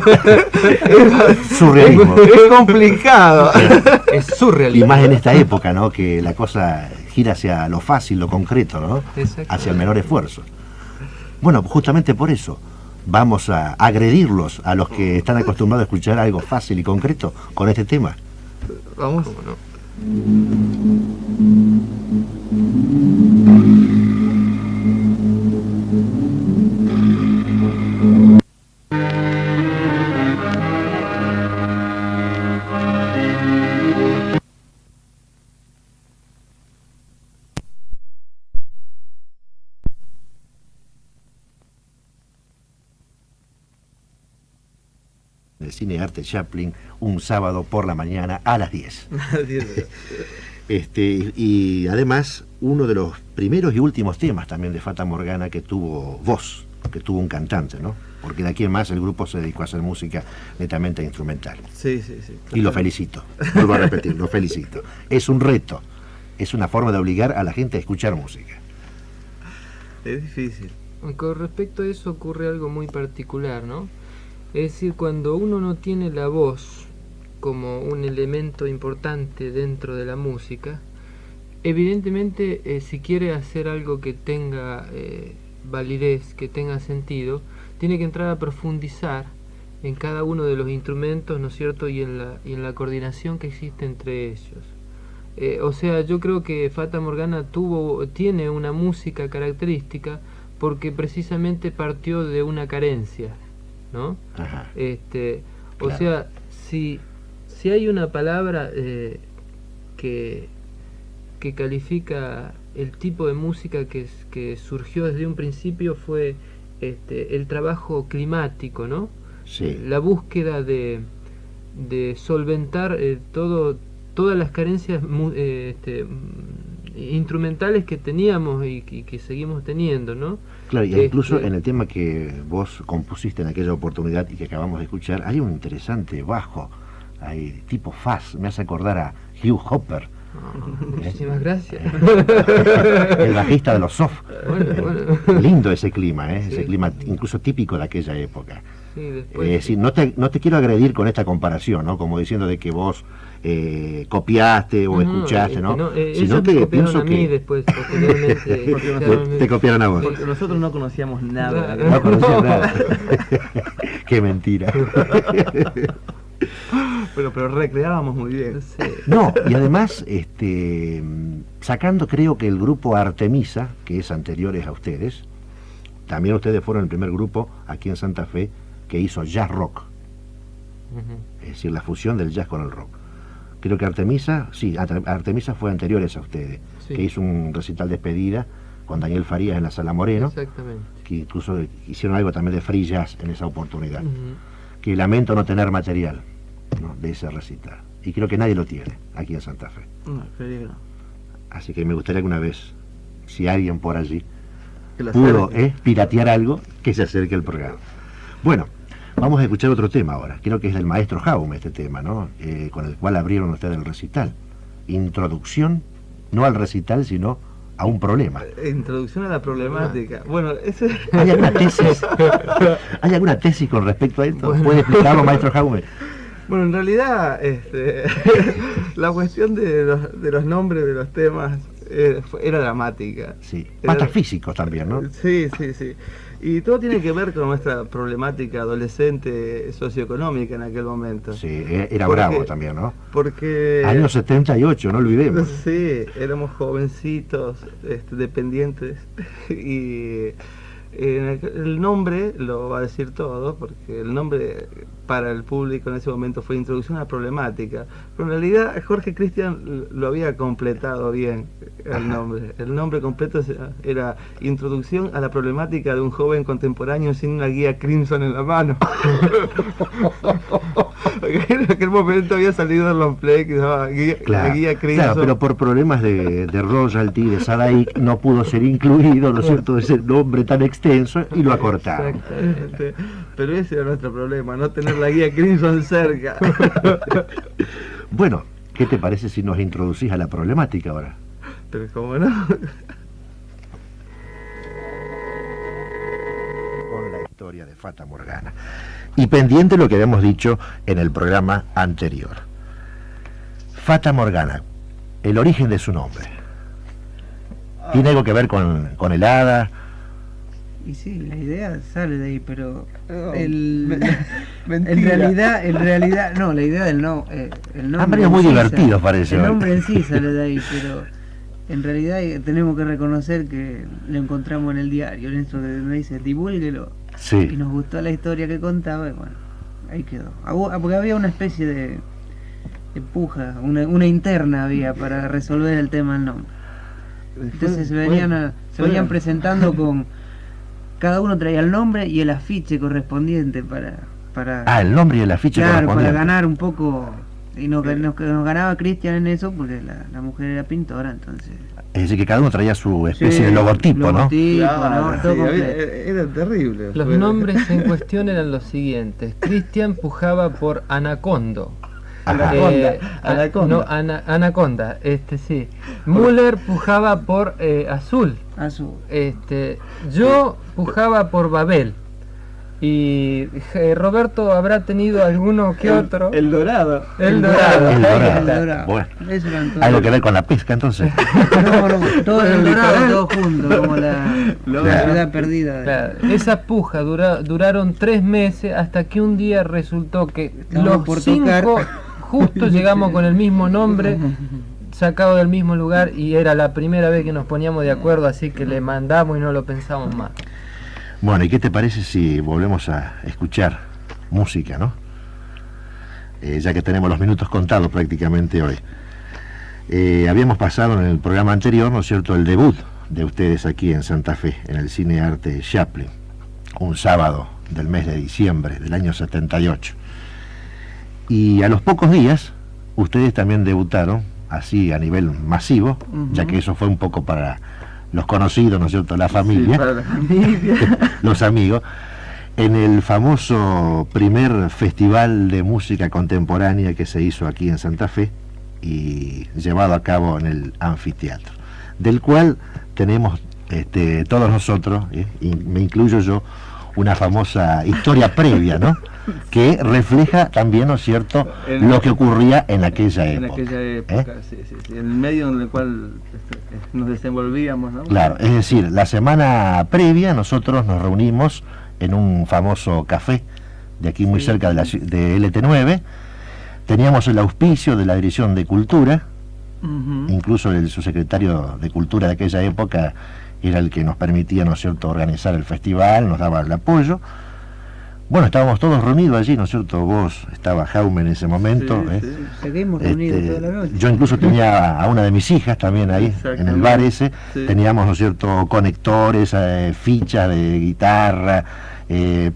Surrealismo. es complicado. Es Y surrealista. más en esta época, ¿no? Que la cosa gira hacia lo fácil, lo concreto, ¿no? Exactamente. Hacia el menor esfuerzo. Bueno, justamente por eso vamos a agredirlos a los que están acostumbrados a escuchar algo fácil y concreto con este tema. Vamos. ¿Cómo no? En el Cine Arte Chaplin, un sábado por la mañana a las 10. Y además, uno de los primeros y últimos temas también de Fata Morgana que tuvo voz, que tuvo un cantante, ¿no? Porque de aquí en más el grupo se dedicó a hacer música netamente instrumental. Sí. Y lo felicito, vuelvo a repetir, lo felicito. Es un reto, es una forma de obligar a la gente a escuchar música. Es difícil. Con respecto a eso ocurre algo muy particular, ¿no? Es decir, cuando uno no tiene la voz como un elemento importante dentro de la música, evidentemente si quiere hacer algo que tenga validez, que tenga sentido, tiene que entrar a profundizar en cada uno de los instrumentos, ¿no es cierto?, y en la coordinación que existe entre ellos. O sea, yo creo que Fata Morgana tiene una música característica porque precisamente partió de una carencia, ¿no? Ajá. O Claro. sea, si hay una palabra que califica el tipo de música que surgió desde un principio fue el trabajo climático, ¿no? Sí. La búsqueda de solventar todas las carencias instrumentales que teníamos y que seguimos teniendo, ¿no? Claro, y incluso en el tema que vos compusiste en aquella oportunidad y que acabamos de escuchar, hay un interesante bajo, hay tipo fuzz, me hace acordar a Hugh Hopper. Muchísimas gracias. El bajista de los Soft. Bueno. Lindo ese clima, Sí. Ese clima incluso típico de aquella época. Sí, después, Sí, no te quiero agredir con esta comparación, ¿no? Como diciendo de que vos copiaste o escuchaste, ¿no? Sino ellos que me copiaron pienso a mí que después, posteriormente. te copiaron a vos. Porque nosotros no conocíamos nada. No conocía nada. Qué mentira. Pero recreábamos muy bien. Sí. No, y además, sacando creo que el grupo Artemisa, que es anteriores a ustedes, también ustedes fueron el primer grupo aquí en Santa Fe que hizo jazz rock. Ujú. Es decir, la fusión del jazz con el rock. Creo que Artemisa fue anteriores a ustedes, Sí. que hizo un recital despedida con Daniel Farías en la Sala Moreno, Exactamente. que incluso hicieron algo también de free jazz en esa oportunidad. Ujú. Que lamento no tener material, ¿no?, de ese recital. Y creo que nadie lo tiene aquí en Santa Fe. No, peligro. Así que me gustaría que una vez, si alguien por allí Que lo pudo acerque. piratear algo, que se acerque al programa. Bueno, vamos a escuchar otro tema ahora. Creo que es del maestro Jaume este tema, ¿no? Con el cual abrieron ustedes el recital. Introducción, no al recital, sino a un problema. Introducción a la problemática. Bueno, ese... ¿Hay alguna tesis? ¿Hay alguna tesis con respecto a esto? Bueno. ¿Puede explicarlo, maestro Jaume? Bueno, en realidad, la cuestión de los nombres de los temas era dramática. Sí. Era- Patafísicos también, ¿no? Sí. Y todo tiene que ver con nuestra problemática adolescente socioeconómica en aquel momento. Sí, era Porque- bravo también, ¿no? Porque... Años 78, no olvidemos. Sí, éramos jovencitos, dependientes, y el nombre lo va a decir todo, porque el nombre para el público en ese momento fue Introducción a la Problemática, pero en realidad Jorge Cristian lo había completado bien el nombre. El nombre completo era Introducción a la Problemática de un joven contemporáneo sin una guía Crimson en la mano. En aquel momento había salido el long play que se llamaba la guía Crimson. Claro, pero por problemas de royalty, de Sadaic, no pudo ser incluido, ¿no es cierto?, ese nombre tan extenso y lo acortaron. Exactamente. Pero ese era nuestro problema, no tener la guía Crimson cerca. Bueno, ¿qué te parece si nos introducís a la problemática ahora? Pero como no. Con la historia de Fata Morgana. Y pendiente lo que habíamos dicho en el programa anterior. Fata Morgana, el origen de su nombre. ¿Tiene algo que ver con el hada? Y sí, la idea sale de ahí, pero Mentira. en realidad, no, la idea del no, el nombre Han venido en muy sí divertidos, sale- parece, El hoy. nombre en sí sale de ahí, pero en realidad tenemos que reconocer que lo encontramos en el diario, en esto que me dice, divúlguelo, y Sí. nos gustó la historia que contaba, y bueno, ahí quedó. Porque había una especie de puja, una interna había para resolver el tema del nombre. Entonces se venían presentando con... Cada uno traía el nombre y el afiche correspondiente para Ah, el nombre y el afiche claro, para correspondiente. ganar un poco. Y nos ganaba Cristian en eso porque la mujer era pintora, entonces... Es decir, que cada uno traía su especie Sí, de logotipo, ¿no? ¿no? Todo Sí, completo. era terrible. Los nombres en cuestión eran los siguientes. Cristian pujaba por Anacondo. Anaconda, No, Anaconda, sí. Müller pujaba por Azul. Azul. Yo pujaba por Babel. Y Roberto habrá tenido alguno que otro. El Dorado. El Dorado. El ahí Dorado. está. Dorado. Bueno. Eso eran todos. ¿Algo que ver con la pesca entonces? No, todos el dorado, todos juntos, como la ciudad perdida. Claro, esas pujas duraron 3 meses hasta que un día resultó que Estábamos los por 5 tocar. justo llegamos con el mismo nombre, sacado del mismo lugar, y era la primera vez que nos poníamos de acuerdo, así que le mandamos y no lo pensamos más. Bueno, ¿y qué te parece si volvemos a escuchar música, no? Ya que tenemos los minutos contados prácticamente hoy. Habíamos pasado en el programa anterior, ¿no es cierto?, el debut de ustedes aquí en Santa Fe, en el Cine Arte Chaplin, un sábado del mes de diciembre del año 78. Y a los pocos días, ustedes también debutaron, así a nivel masivo, ya que eso fue un poco para los conocidos, ¿no es cierto?, la familia, Sí, para la familia. los amigos, en el famoso primer festival de música contemporánea que se hizo aquí en Santa Fe y llevado a cabo en el anfiteatro, del cual tenemos todos nosotros, y me incluyo yo, una famosa historia previa, ¿no?, que refleja también, ¿no es cierto?, lo que ocurría en aquella época. En aquella época, sí, en el medio en el cual nos desenvolvíamos, ¿no? Claro, es decir, la semana previa nosotros nos reunimos en un famoso café de aquí muy cerca de LT9, teníamos el auspicio de la Dirección de Cultura, incluso el subsecretario de Cultura de aquella época era el que nos permitía, ¿no es cierto?, organizar el festival, nos daba el apoyo. Bueno, estábamos todos reunidos allí, ¿no es cierto? Vos, estaba Jaume en ese momento. Seguimos reunidos toda la noche. Yo incluso tenía a una de mis hijas también ahí, en el bar ese. Sí. Teníamos, ¿no es cierto?, conectores, fichas de guitarra,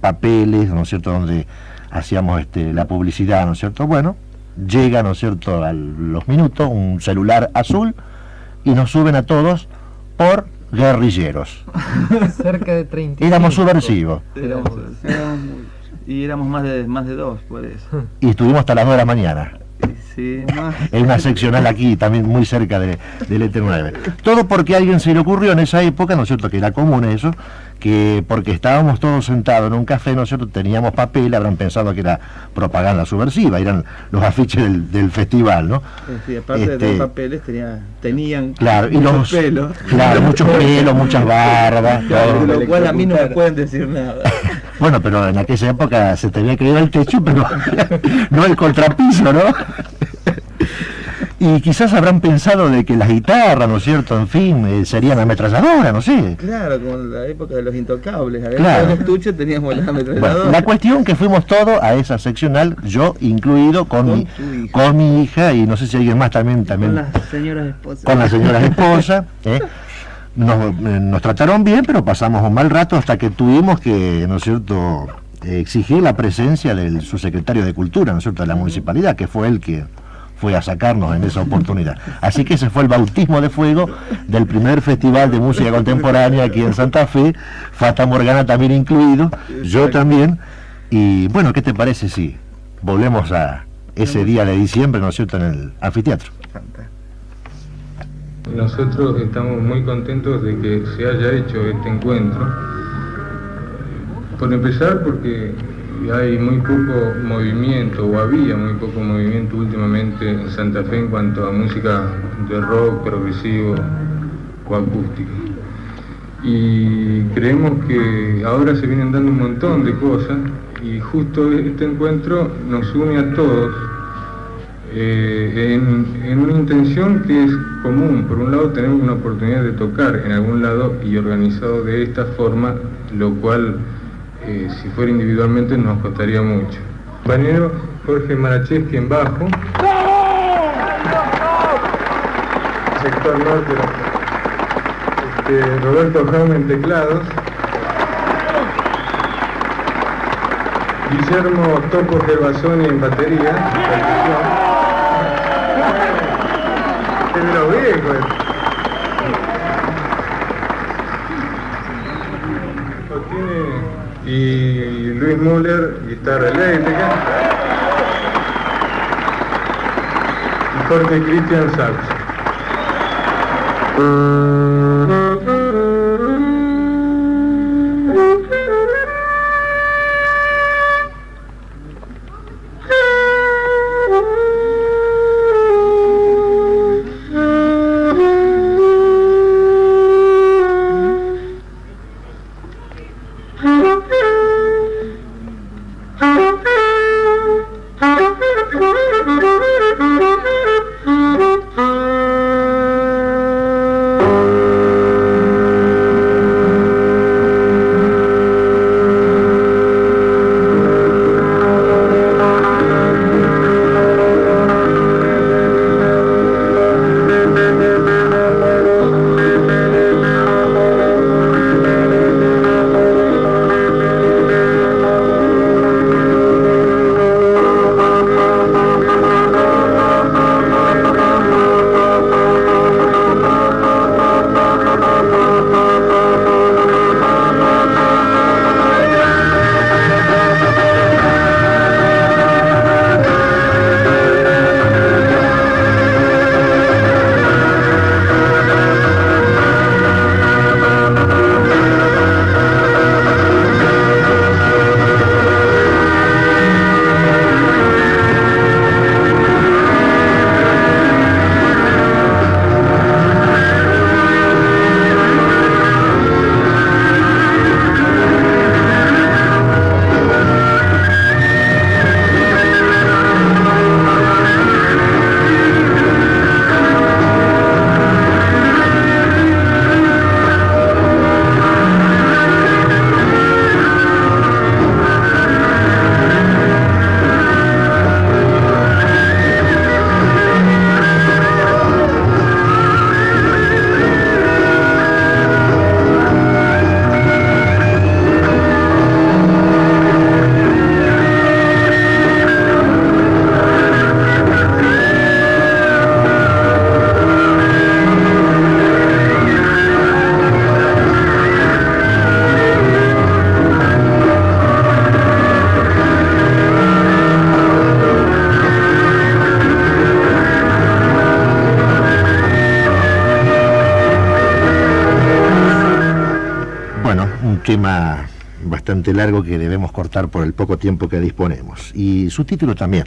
papeles, ¿no es cierto?, donde hacíamos la publicidad, ¿no es cierto? Bueno, llega, ¿no es cierto?, a los minutos, un celular azul y nos suben a todos por guerrilleros. Cerca de 30. Éramos subversivos. Y éramos más de dos, por eso. Y estuvimos hasta las 2 de la mañana. Sí, más. En una seccional aquí, también muy cerca del ET9. Todo porque a alguien se le ocurrió en esa época, ¿no es cierto?, que era común eso, que porque estábamos todos sentados en un café, ¿no es cierto?, teníamos papel, habrán pensado que era propaganda subversiva, eran los afiches del festival, ¿no? Sí, aparte de los papeles tenían claro, y muchos pelos. Claro, muchos pelos, muchas barbas. Claro, todo. de lo cual a mí no me pueden decir nada. Bueno, pero en aquella época se tenía que ir al techo, pero no el contrapiso, ¿no? Y quizás habrán pensado de que las guitarras, ¿no es cierto?, en fin, serían ametralladoras, no sé. Claro, como en la época de los intocables. Adentro Claro. del estuche teníamos las ametralladoras. Bueno, la cuestión que fuimos todos a esa seccional, yo incluido con mi hija y no sé si alguien más también Con las señoras esposas. con las señoras esposas. Nos trataron bien, pero pasamos un mal rato hasta que tuvimos que, ¿no es cierto?, exigir la presencia del subsecretario de Cultura, ¿no es cierto?, de la municipalidad, que fue el que fue a sacarnos en esa oportunidad. Así que ese fue el bautismo de fuego del primer festival de música contemporánea aquí en Santa Fe, Fata Morgana también incluido, yo también. Y bueno, ¿qué te parece si volvemos a ese día de diciembre, ¿no es cierto?, en el anfiteatro? Nosotros estamos muy contentos de que se haya hecho este encuentro. Por empezar, porque hay muy poco movimiento, o había muy poco movimiento últimamente en Santa Fe en cuanto a música de rock, progresivo o acústica. Y creemos que ahora se vienen dando un montón de cosas y justo este encuentro nos une a todos en una intención que es común. Por un lado, tenemos una oportunidad de tocar en algún lado y organizado de esta forma, lo cual si fuera individualmente nos costaría mucho. Compañero Jorge Maracheski en bajo, sector norte, Roberto Jaume en teclados, Guillermo Topo Gervasoni en batería, percusión. De los viejos. Y Luis Müller, guitarra eléctrica. Y Jorge Cristian sax. tema bastante largo que debemos cortar por el poco tiempo que disponemos. Y su título también,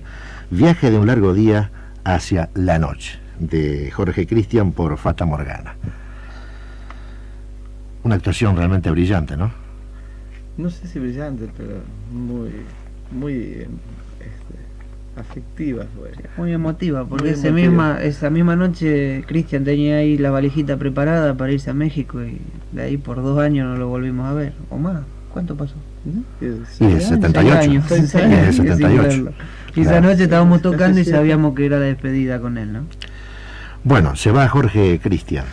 Viaje de un largo día hacia la noche, de Jorge Cristian por Fata Morgana. Una actuación realmente brillante, ¿no? No sé si brillante, pero muy afectiva fue. Muy emotiva, porque Muy emotiva. esa misma noche Cristian tenía ahí la valijita preparada para irse a México y de ahí por 2 años no lo volvimos a ver, o más. ¿Cuánto pasó? Y de 78. años, Y de 78. Y esa Claro. noche estábamos tocando y sabíamos que era la despedida con él, ¿no? Bueno, se va Jorge Cristian.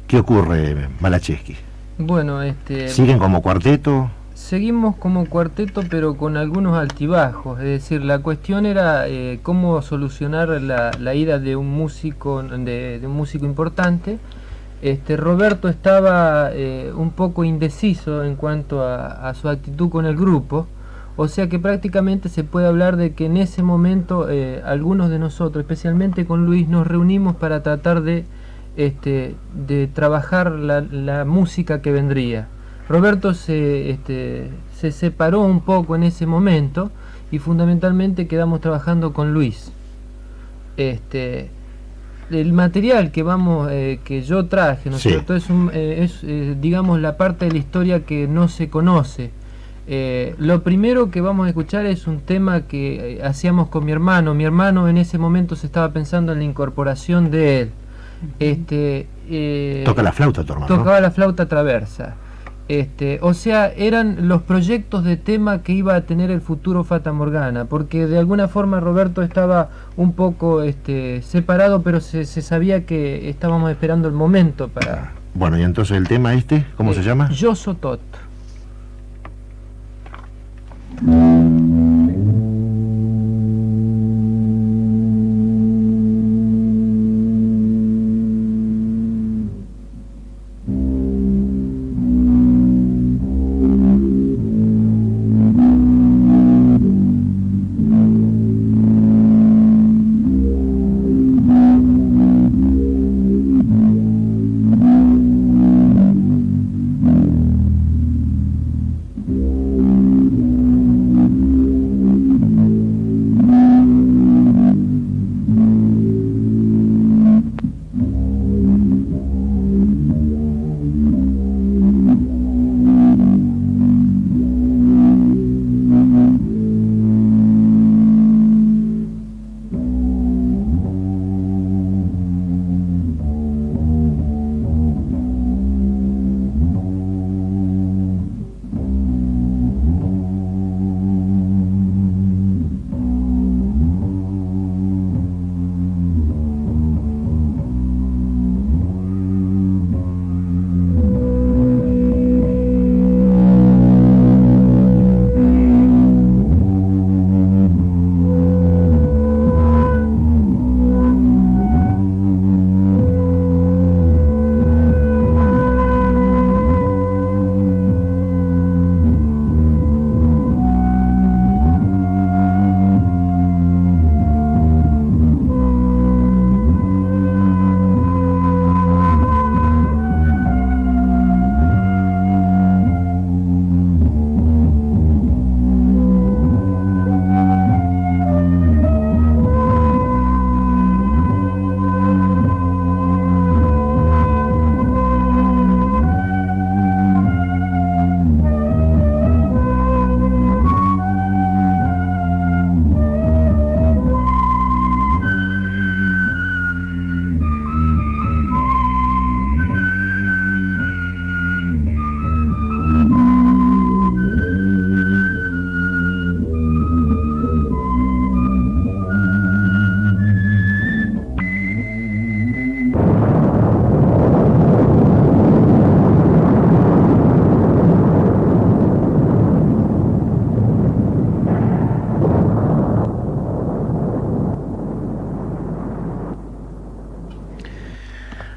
¿Qué ocurre, Malacheski? Bueno, ¿Siguen como cuarteto? seguimos como cuarteto, pero con algunos altibajos. Es decir, la cuestión era cómo solucionar la ida de un músico, de un músico importante. Roberto estaba un poco indeciso en cuanto a su actitud con el grupo, o sea que prácticamente se puede hablar de que en ese momento algunos de nosotros, especialmente con Luis, nos reunimos para tratar de trabajar la música que vendría. Roberto se separó un poco en ese momento y fundamentalmente quedamos trabajando con Luis. El material que yo traje, ¿no es Sí. cierto? Es digamos la parte de la historia que no se conoce. Lo primero que vamos a escuchar es un tema que hacíamos con mi hermano. Mi hermano en ese momento se estaba pensando en la incorporación de él. Toca la flauta, tu hermano, ¿no? Tocaba la flauta traversa. O sea, eran los proyectos de tema que iba a tener el futuro Fata Morgana, porque de alguna forma Roberto estaba un poco separado, pero se sabía que estábamos esperando el momento para... Bueno, y entonces el tema ¿cómo se llama? Yo Sotot.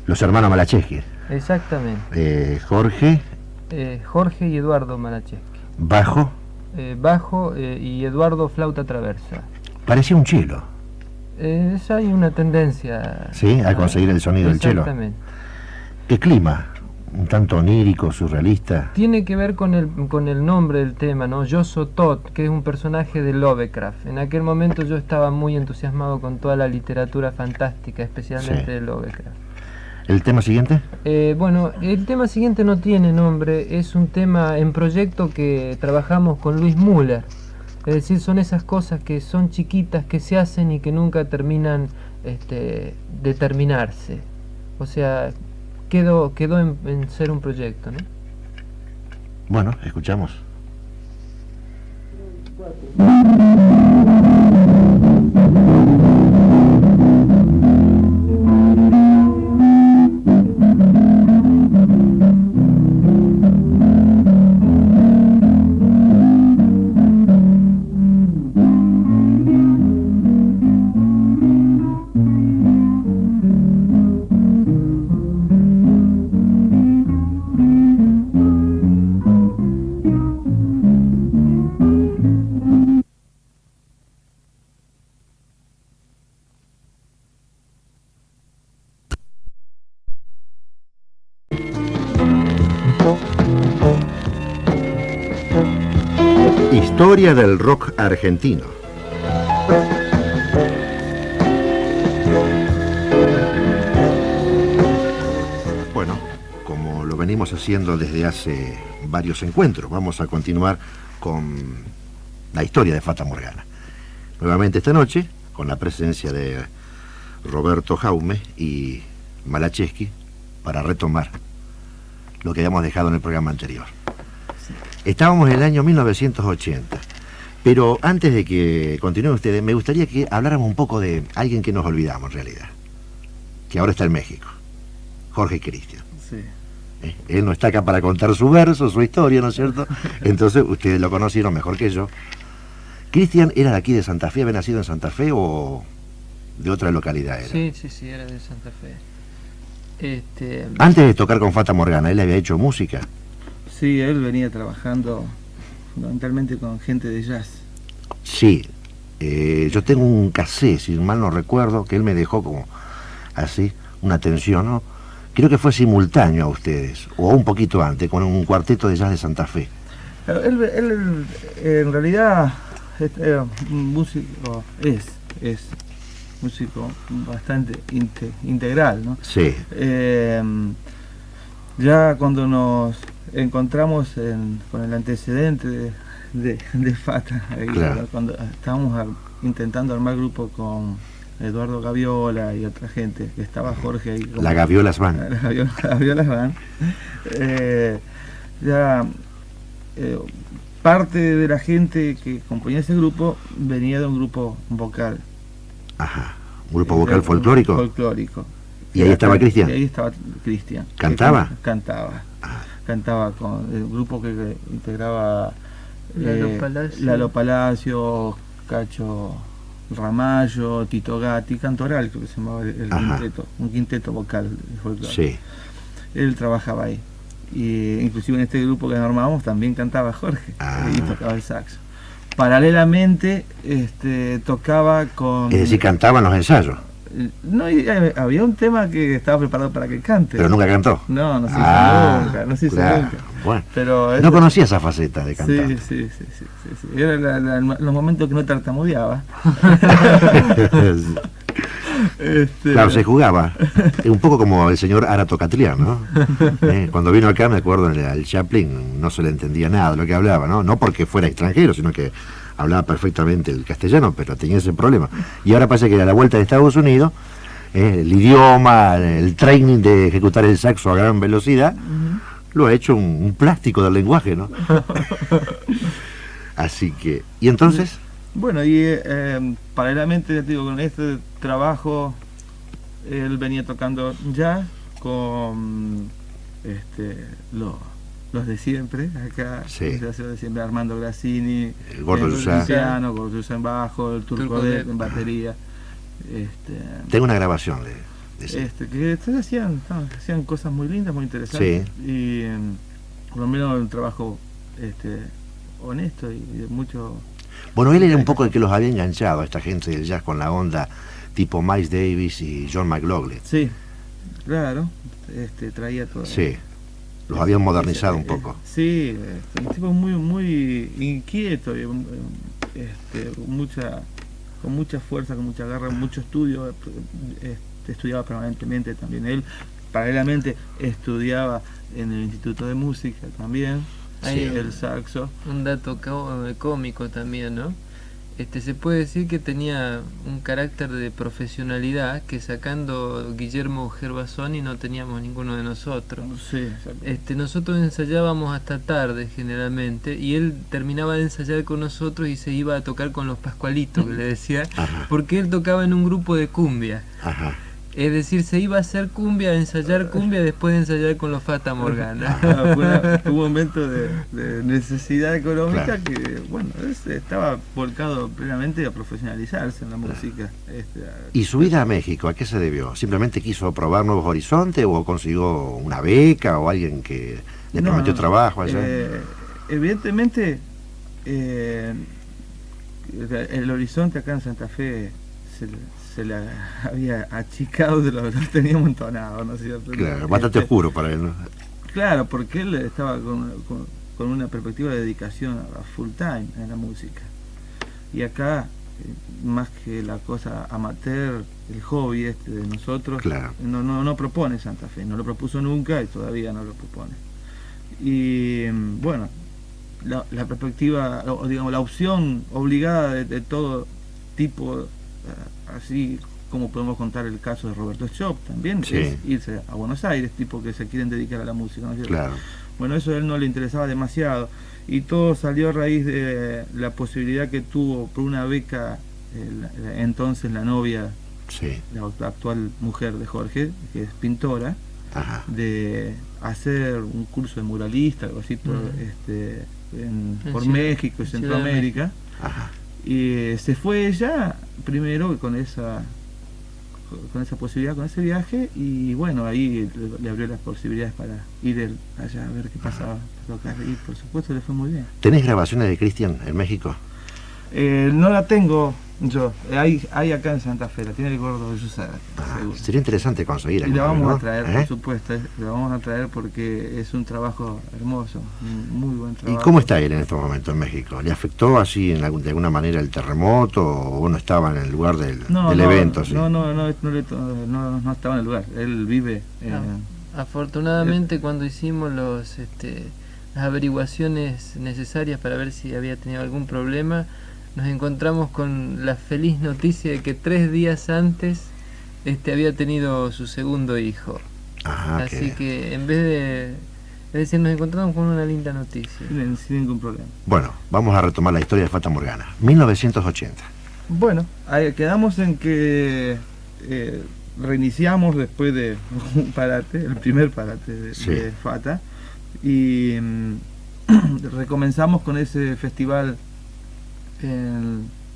Los hermanos Malacheski. Exactamente. Jorge, Jorge y Eduardo Malacheski. bajo, Bajo y Eduardo flauta traversa. parecía un chelo, Hay una tendencia ¿sí? A conseguir el sonido del chelo. Exactamente. ¿Qué clima? un tanto onírico, surrealista. Tiene que ver con el nombre del tema, ¿no? Yog-Sothoth, que es un personaje de Lovecraft. En aquel momento yo estaba muy entusiasmado con toda la literatura fantástica, especialmente de Lovecraft. ¿El tema siguiente? Bueno, el tema siguiente no tiene nombre, es un tema en proyecto que trabajamos con Luis Müller. Es decir, son esas cosas que son chiquitas, que se hacen y que nunca terminan de terminarse. O sea, quedó en ser un proyecto, ¿no? Bueno, escuchamos. Historia del rock argentino. Bueno, como lo venimos haciendo desde hace varios encuentros, vamos a continuar con la historia de Fata Morgana. Nuevamente esta noche, con la presencia de Roberto Jaume y Malacheski, para retomar lo que habíamos dejado en el programa anterior. Estábamos en el año 1980, pero antes de que continúen ustedes, me gustaría que habláramos un poco de alguien que nos olvidamos en realidad, que ahora está en México, Jorge Cristian. Sí. Él no está acá para contar su verso, su historia, ¿no es cierto? Entonces ustedes lo conocieron mejor que yo. ¿Cristian era de aquí de Santa Fe? ¿Había nacido en Santa Fe o de otra localidad era? Sí, era de Santa Fe. Antes de tocar con Fata Morgana, ¿él había hecho música? Sí, él venía trabajando fundamentalmente con gente de jazz. Sí, yo tengo un cassette, si mal no recuerdo, que él me dejó como así, una atención, ¿no? Creo que fue simultáneo a ustedes, o un poquito antes, con un cuarteto de jazz de Santa Fe. Él en realidad era un músico, es músico bastante integral, ¿no? Sí. Ya cuando nos encontramos con el antecedente de Fata, Claro. cuando estábamos intentando armar grupo con Eduardo Gaviola y otra gente, que estaba Jorge ahí. La Gaviolas Band. La Gaviolas Band. Parte de la gente que componía ese grupo venía de un grupo vocal. Ajá, un grupo vocal folclórico. Folclórico. ¿Y ahí estaba Cristian? Y ahí estaba Cristian. ¿Cantaba? Cantaba. Cantaba con el grupo que integraba Lalo Palacio, Cacho Ramallo, Tito Gatti, Cantoral, creo que se llamaba el quinteto, un quinteto vocal de folclore. Sí. Él trabajaba ahí. Y inclusive en este grupo que armábamos también cantaba Jorge y tocaba el saxo. Paralelamente tocaba con... Es decir, cantaba en los ensayos. No, había un tema que estaba preparado para que cante. Pero nunca cantó. No se hizo nunca, no se hizo claro. nunca. Bueno, Pero no conocía esa faceta de cantar. Sí. Era los momentos que no tartamudeaba. Claro, se jugaba. Un poco como el señor Arato Catrián, ¿no? Cuando vino acá, me acuerdo, al Chaplin, no se le entendía nada de lo que hablaba, ¿no? No porque fuera extranjero, sino que hablaba perfectamente el castellano, pero tenía ese problema. Y ahora pasa que a la vuelta de Estados Unidos, el idioma, el training de ejecutar el saxo a gran velocidad, lo ha hecho un plástico del lenguaje, ¿no? Así que, ¿y entonces? Bueno, y paralelamente, ya te digo, con este trabajo, él venía tocando jazz con los de siempre, acá, Sí. de siempre, Armando Grassini, El Gordo Luciano, Gordo Luciano en bajo, el Turco de en batería. Tengo una grabación de ese. Que hacían cosas muy lindas, muy interesantes. Sí. Y por lo menos un trabajo honesto y de mucho... Bueno, él era un poco el que los había enganchado a esta gente del jazz con la onda tipo Miles Davis y John McLaughlin. Sí, claro, traía todo. Sí. Los habían modernizado un poco. Sí, un tipo muy inquieto, y, con mucha fuerza, con mucha garra, mucho estudio. Estudiaba permanentemente también él. Paralelamente estudiaba en el Instituto de Música también, Hay el saxo. un dato cómico también, ¿no? Se puede decir que tenía un carácter de profesionalidad que, sacando Guillermo Gervasoni, no teníamos ninguno de nosotros. Sí, Nosotros ensayábamos hasta tarde generalmente, y él terminaba de ensayar con nosotros y se iba a tocar con los Pascualitos, que le decía, Ajá. porque él tocaba en un grupo de cumbia. Ajá. Es decir, se iba a hacer cumbia, a ensayar cumbia, después de ensayar con los Fata Morgana. Fue un momento de necesidad económica, Claro. que, bueno, estaba volcado plenamente a profesionalizarse en la música. ¿Y su vida a México, a qué se debió? ¿Simplemente quiso probar nuevos horizontes o consiguió una beca o alguien que le prometió trabajo allá? Evidentemente, el horizonte acá en Santa Fe se le había achicado, lo tenía amontonado, ¿no es cierto? Claro, bastante oscuro para él, ¿no? Claro, porque él estaba con una perspectiva de dedicación a full time en la música. Y acá, más que la cosa amateur, el hobby de nosotros, Claro. no propone Santa Fe, no lo propuso nunca y todavía no lo propone. Y bueno, la perspectiva, o digamos, la opción obligada de todo tipo, así como podemos contar el caso de Roberto Schopp también, Sí. es irse a Buenos Aires, tipo que se quieren dedicar a la música, ¿no es cierto? Claro. Bueno, eso a él no le interesaba demasiado, y todo salió a raíz de la posibilidad que tuvo por una beca, entonces la novia, Sí. la actual mujer de Jorge, que es pintora, Ajá. de hacer un curso de muralista, algo así, por En México y Ciudad de Centroamérica. Ajá. Y se fue ella primero con esa posibilidad, con ese viaje, y bueno, ahí le abrió las posibilidades para ir él allá a ver qué pasaba, a tocar, y por supuesto le fue muy bien. ¿Tenés grabaciones de Cristian en México? No la tengo yo, hay acá en Santa Fe, la tiene el gordo de Yusara, seguro. Sería interesante conseguir Y la alguna, vamos ¿no? a traer, ¿Eh? por supuesto, la vamos a traer porque es un trabajo hermoso, un muy buen ¿Y trabajo. cómo está él en este momento en México? ¿Le afectó así de alguna manera el terremoto o no estaba en el lugar del evento? ¿Sí? No estaba en el lugar, él vive Afortunadamente, cuando hicimos las averiguaciones necesarias para ver si había tenido algún problema, nos encontramos con la feliz noticia de que 3 días antes había tenido su segundo hijo. Ajá, Así que en vez de... Es decir, nos encontramos con una linda noticia. sin ningún problema. Bueno, vamos a retomar la historia de Fata Morgana. 1980. Bueno, ahí quedamos en que reiniciamos después de un parate, el primer parate de Fata, y recomenzamos con ese festival,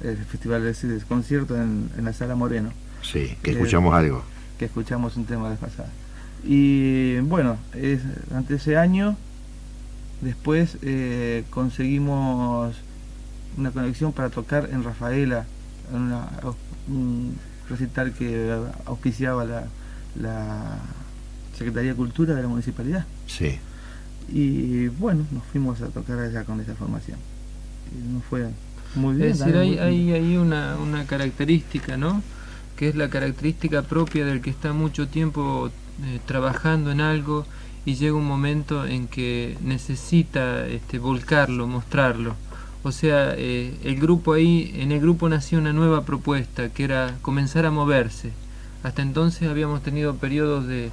ese concierto en la Sala Moreno. Sí, que escuchamos algo. Que escuchamos un tema de la vez pasada. Y bueno, ante ese año, después conseguimos una conexión para tocar en Rafaela, en un recital que auspiciaba la Secretaría de Cultura de la Municipalidad. Sí. Y bueno, nos fuimos a tocar allá con esa formación. Y nos fue muy bien. Es decir, hay una característica, ¿no? Que es la característica propia del que está mucho tiempo trabajando en algo y llega un momento en que necesita volcarlo, mostrarlo. O sea, en el grupo nació una nueva propuesta, que era comenzar a moverse. Hasta entonces habíamos tenido periodos de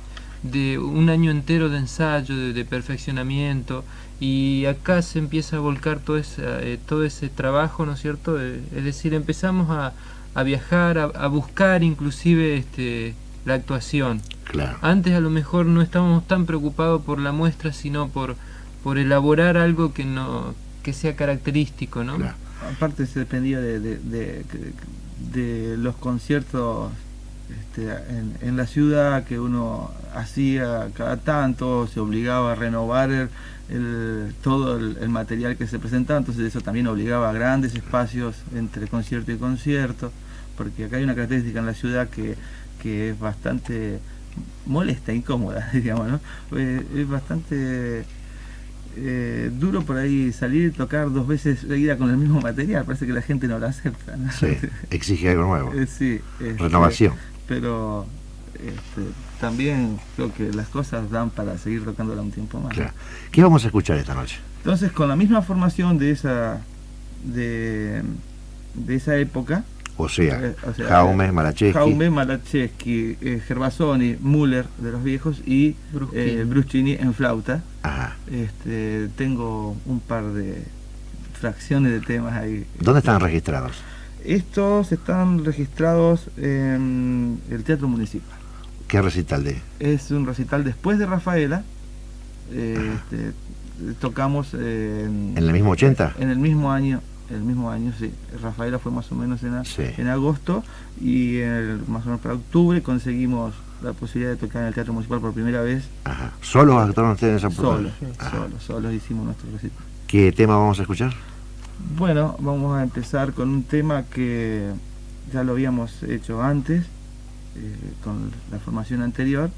un año entero de ensayo, de perfeccionamiento, y acá se empieza a volcar todo ese trabajo, ¿no es cierto? Es decir, empezamos a viajar, a buscar inclusive la actuación. Claro. Antes a lo mejor no estábamos tan preocupados por la muestra, sino por elaborar algo que sea característico, ¿no? Claro. Aparte se dependía de los conciertos en la ciudad que uno hacía cada tanto, se obligaba a renovar todo el material que se presentaba, entonces eso también obligaba a grandes espacios entre concierto y concierto, porque acá hay una característica en la ciudad que es bastante molesta, incómoda, digamos, ¿no? Es bastante duro por ahí salir y tocar 2 veces seguida con el mismo material, parece que la gente no lo acepta, ¿no? Sí, exige algo nuevo. Sí, Renovación. Pero también creo que las cosas dan para seguir tocándola un tiempo más. Claro. ¿Qué vamos a escuchar esta noche? Entonces, con la misma formación de esa época, O sea Jaume, Malacheski, Gervasoni, Müller de los viejos y Bruscini en flauta. Ajá. Tengo un par de fracciones de temas ahí. ¿Dónde están registrados? Estos están registrados en el Teatro Municipal. ¿Qué recital de? Es un recital después de Rafaela. Tocamos ¿En el mismo 80? En el mismo año, sí. Rafaela fue más o menos en agosto, y más o menos para octubre conseguimos la posibilidad de tocar en el Teatro Municipal por primera vez. Ajá. ¿Solos actuaron ustedes en esa oportunidad? Solos hicimos nuestro recital. ¿Qué tema vamos a escuchar? Bueno, vamos a empezar con un tema que ya lo habíamos hecho antes, con la formación anterior,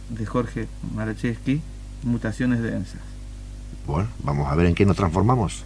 de Jorge Malacheski, Mutaciones Densas. Bueno, vamos a ver en qué nos transformamos.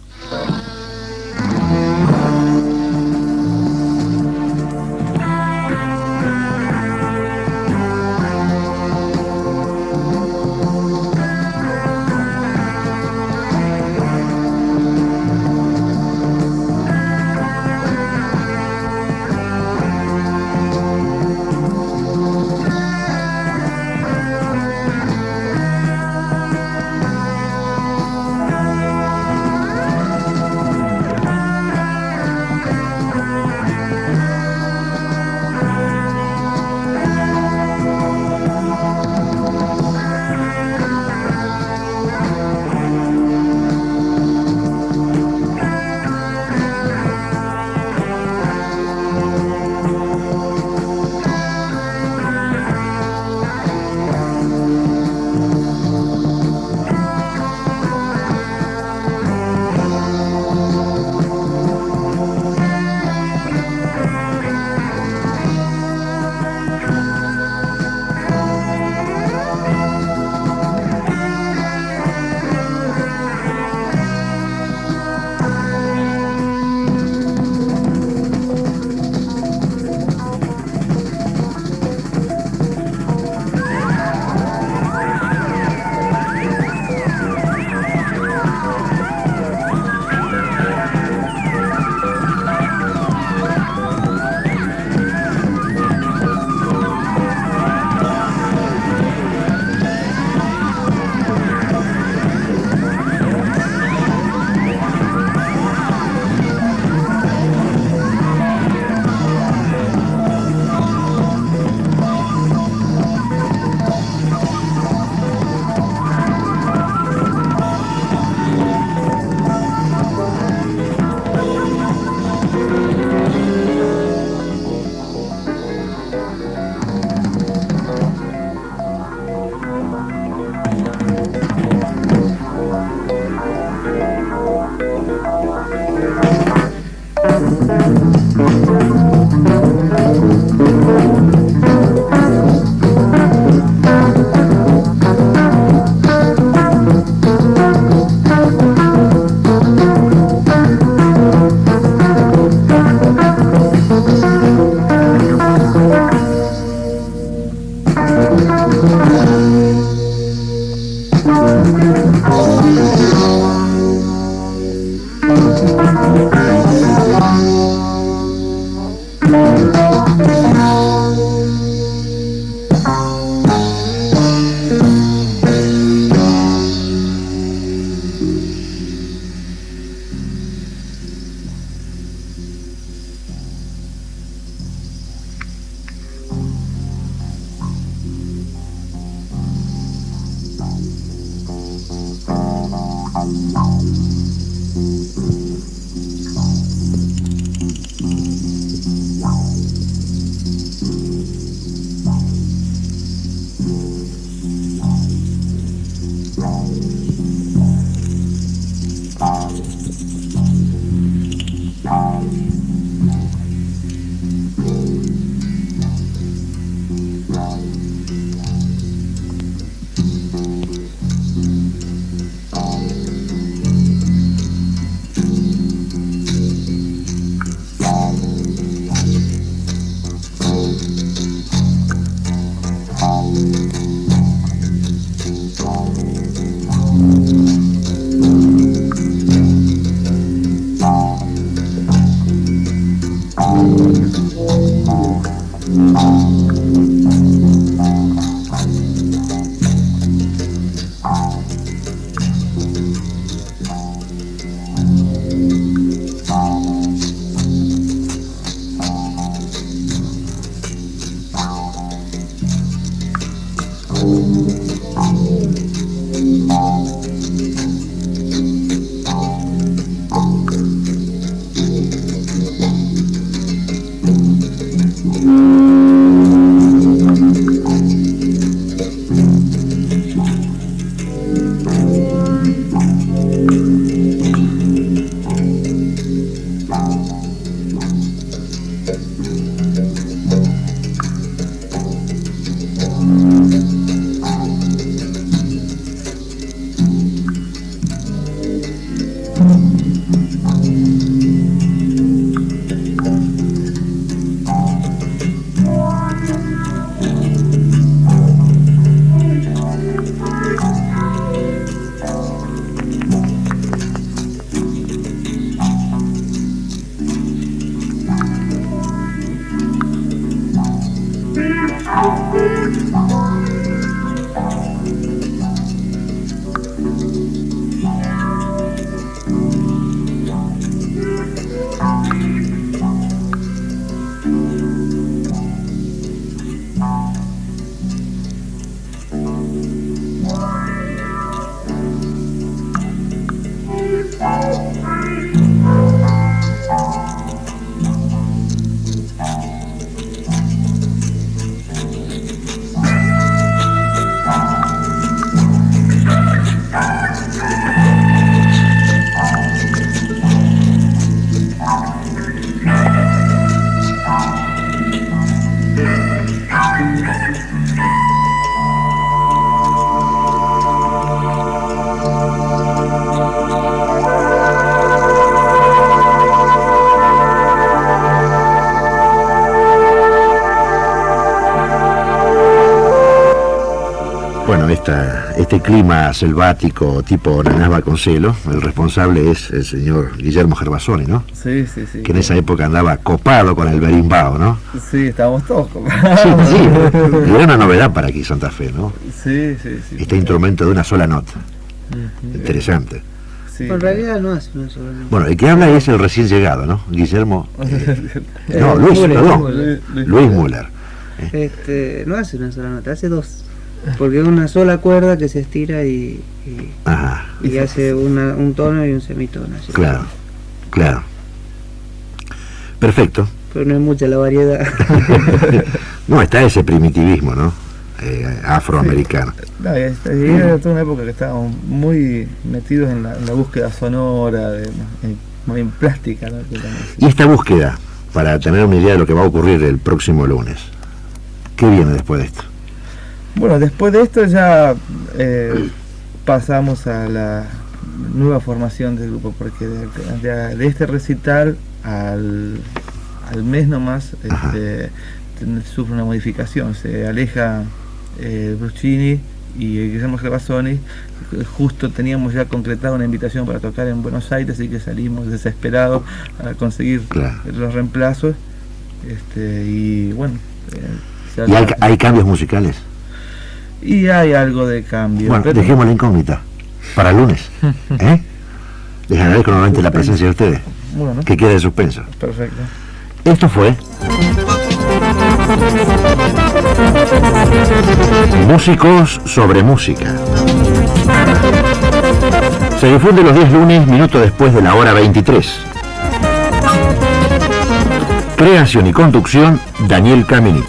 este clima selvático tipo Nanás Vasconcelos, el responsable es el señor Guillermo Gervasoni, ¿no? Sí. Que en esa época andaba copado con el berimbau, ¿no? Sí, estábamos todos Sí. Y era una novedad para aquí Santa Fe, ¿no? Sí. Este instrumento de una sola nota. Interesante. Sí. En realidad no es una sola nota. Bueno, el que habla es el recién llegado, ¿no? Guillermo... no, Luis, Müller, perdón. Müller. Luis Müller. No hace una sola nota, hace dos. Porque es una sola cuerda que se estira y Ajá, hace un tono y un semitono. Así. claro. Perfecto. Pero no es mucha la variedad. No, está ese primitivismo, ¿no? Afroamericano. No, era toda una época que estábamos muy metidos en la búsqueda sonora, muy en plástica, ¿no? Y esta búsqueda, para tener una idea de lo que va a ocurrir el próximo lunes, ¿qué viene después de esto? Bueno, después de esto ya pasamos a la nueva formación del grupo, porque de este recital al mes nomás sufre una modificación, se aleja Bruschini y Guillermo Gervasoni. Justo teníamos ya concretado una invitación para tocar en Buenos Aires, así que salimos desesperados a conseguir los reemplazos, y bueno, ¿Y hay cambios musicales? Y hay algo de cambio. Bueno, dejemos la incógnita para el lunes. Les agradezco nuevamente la presencia de ustedes. Bueno, Que quede de suspenso. perfecto. Esto fue Músicos sobre Música. Se difunde los 10 lunes, minuto después de la hora 23. Creación y conducción, Daniel Caminiti.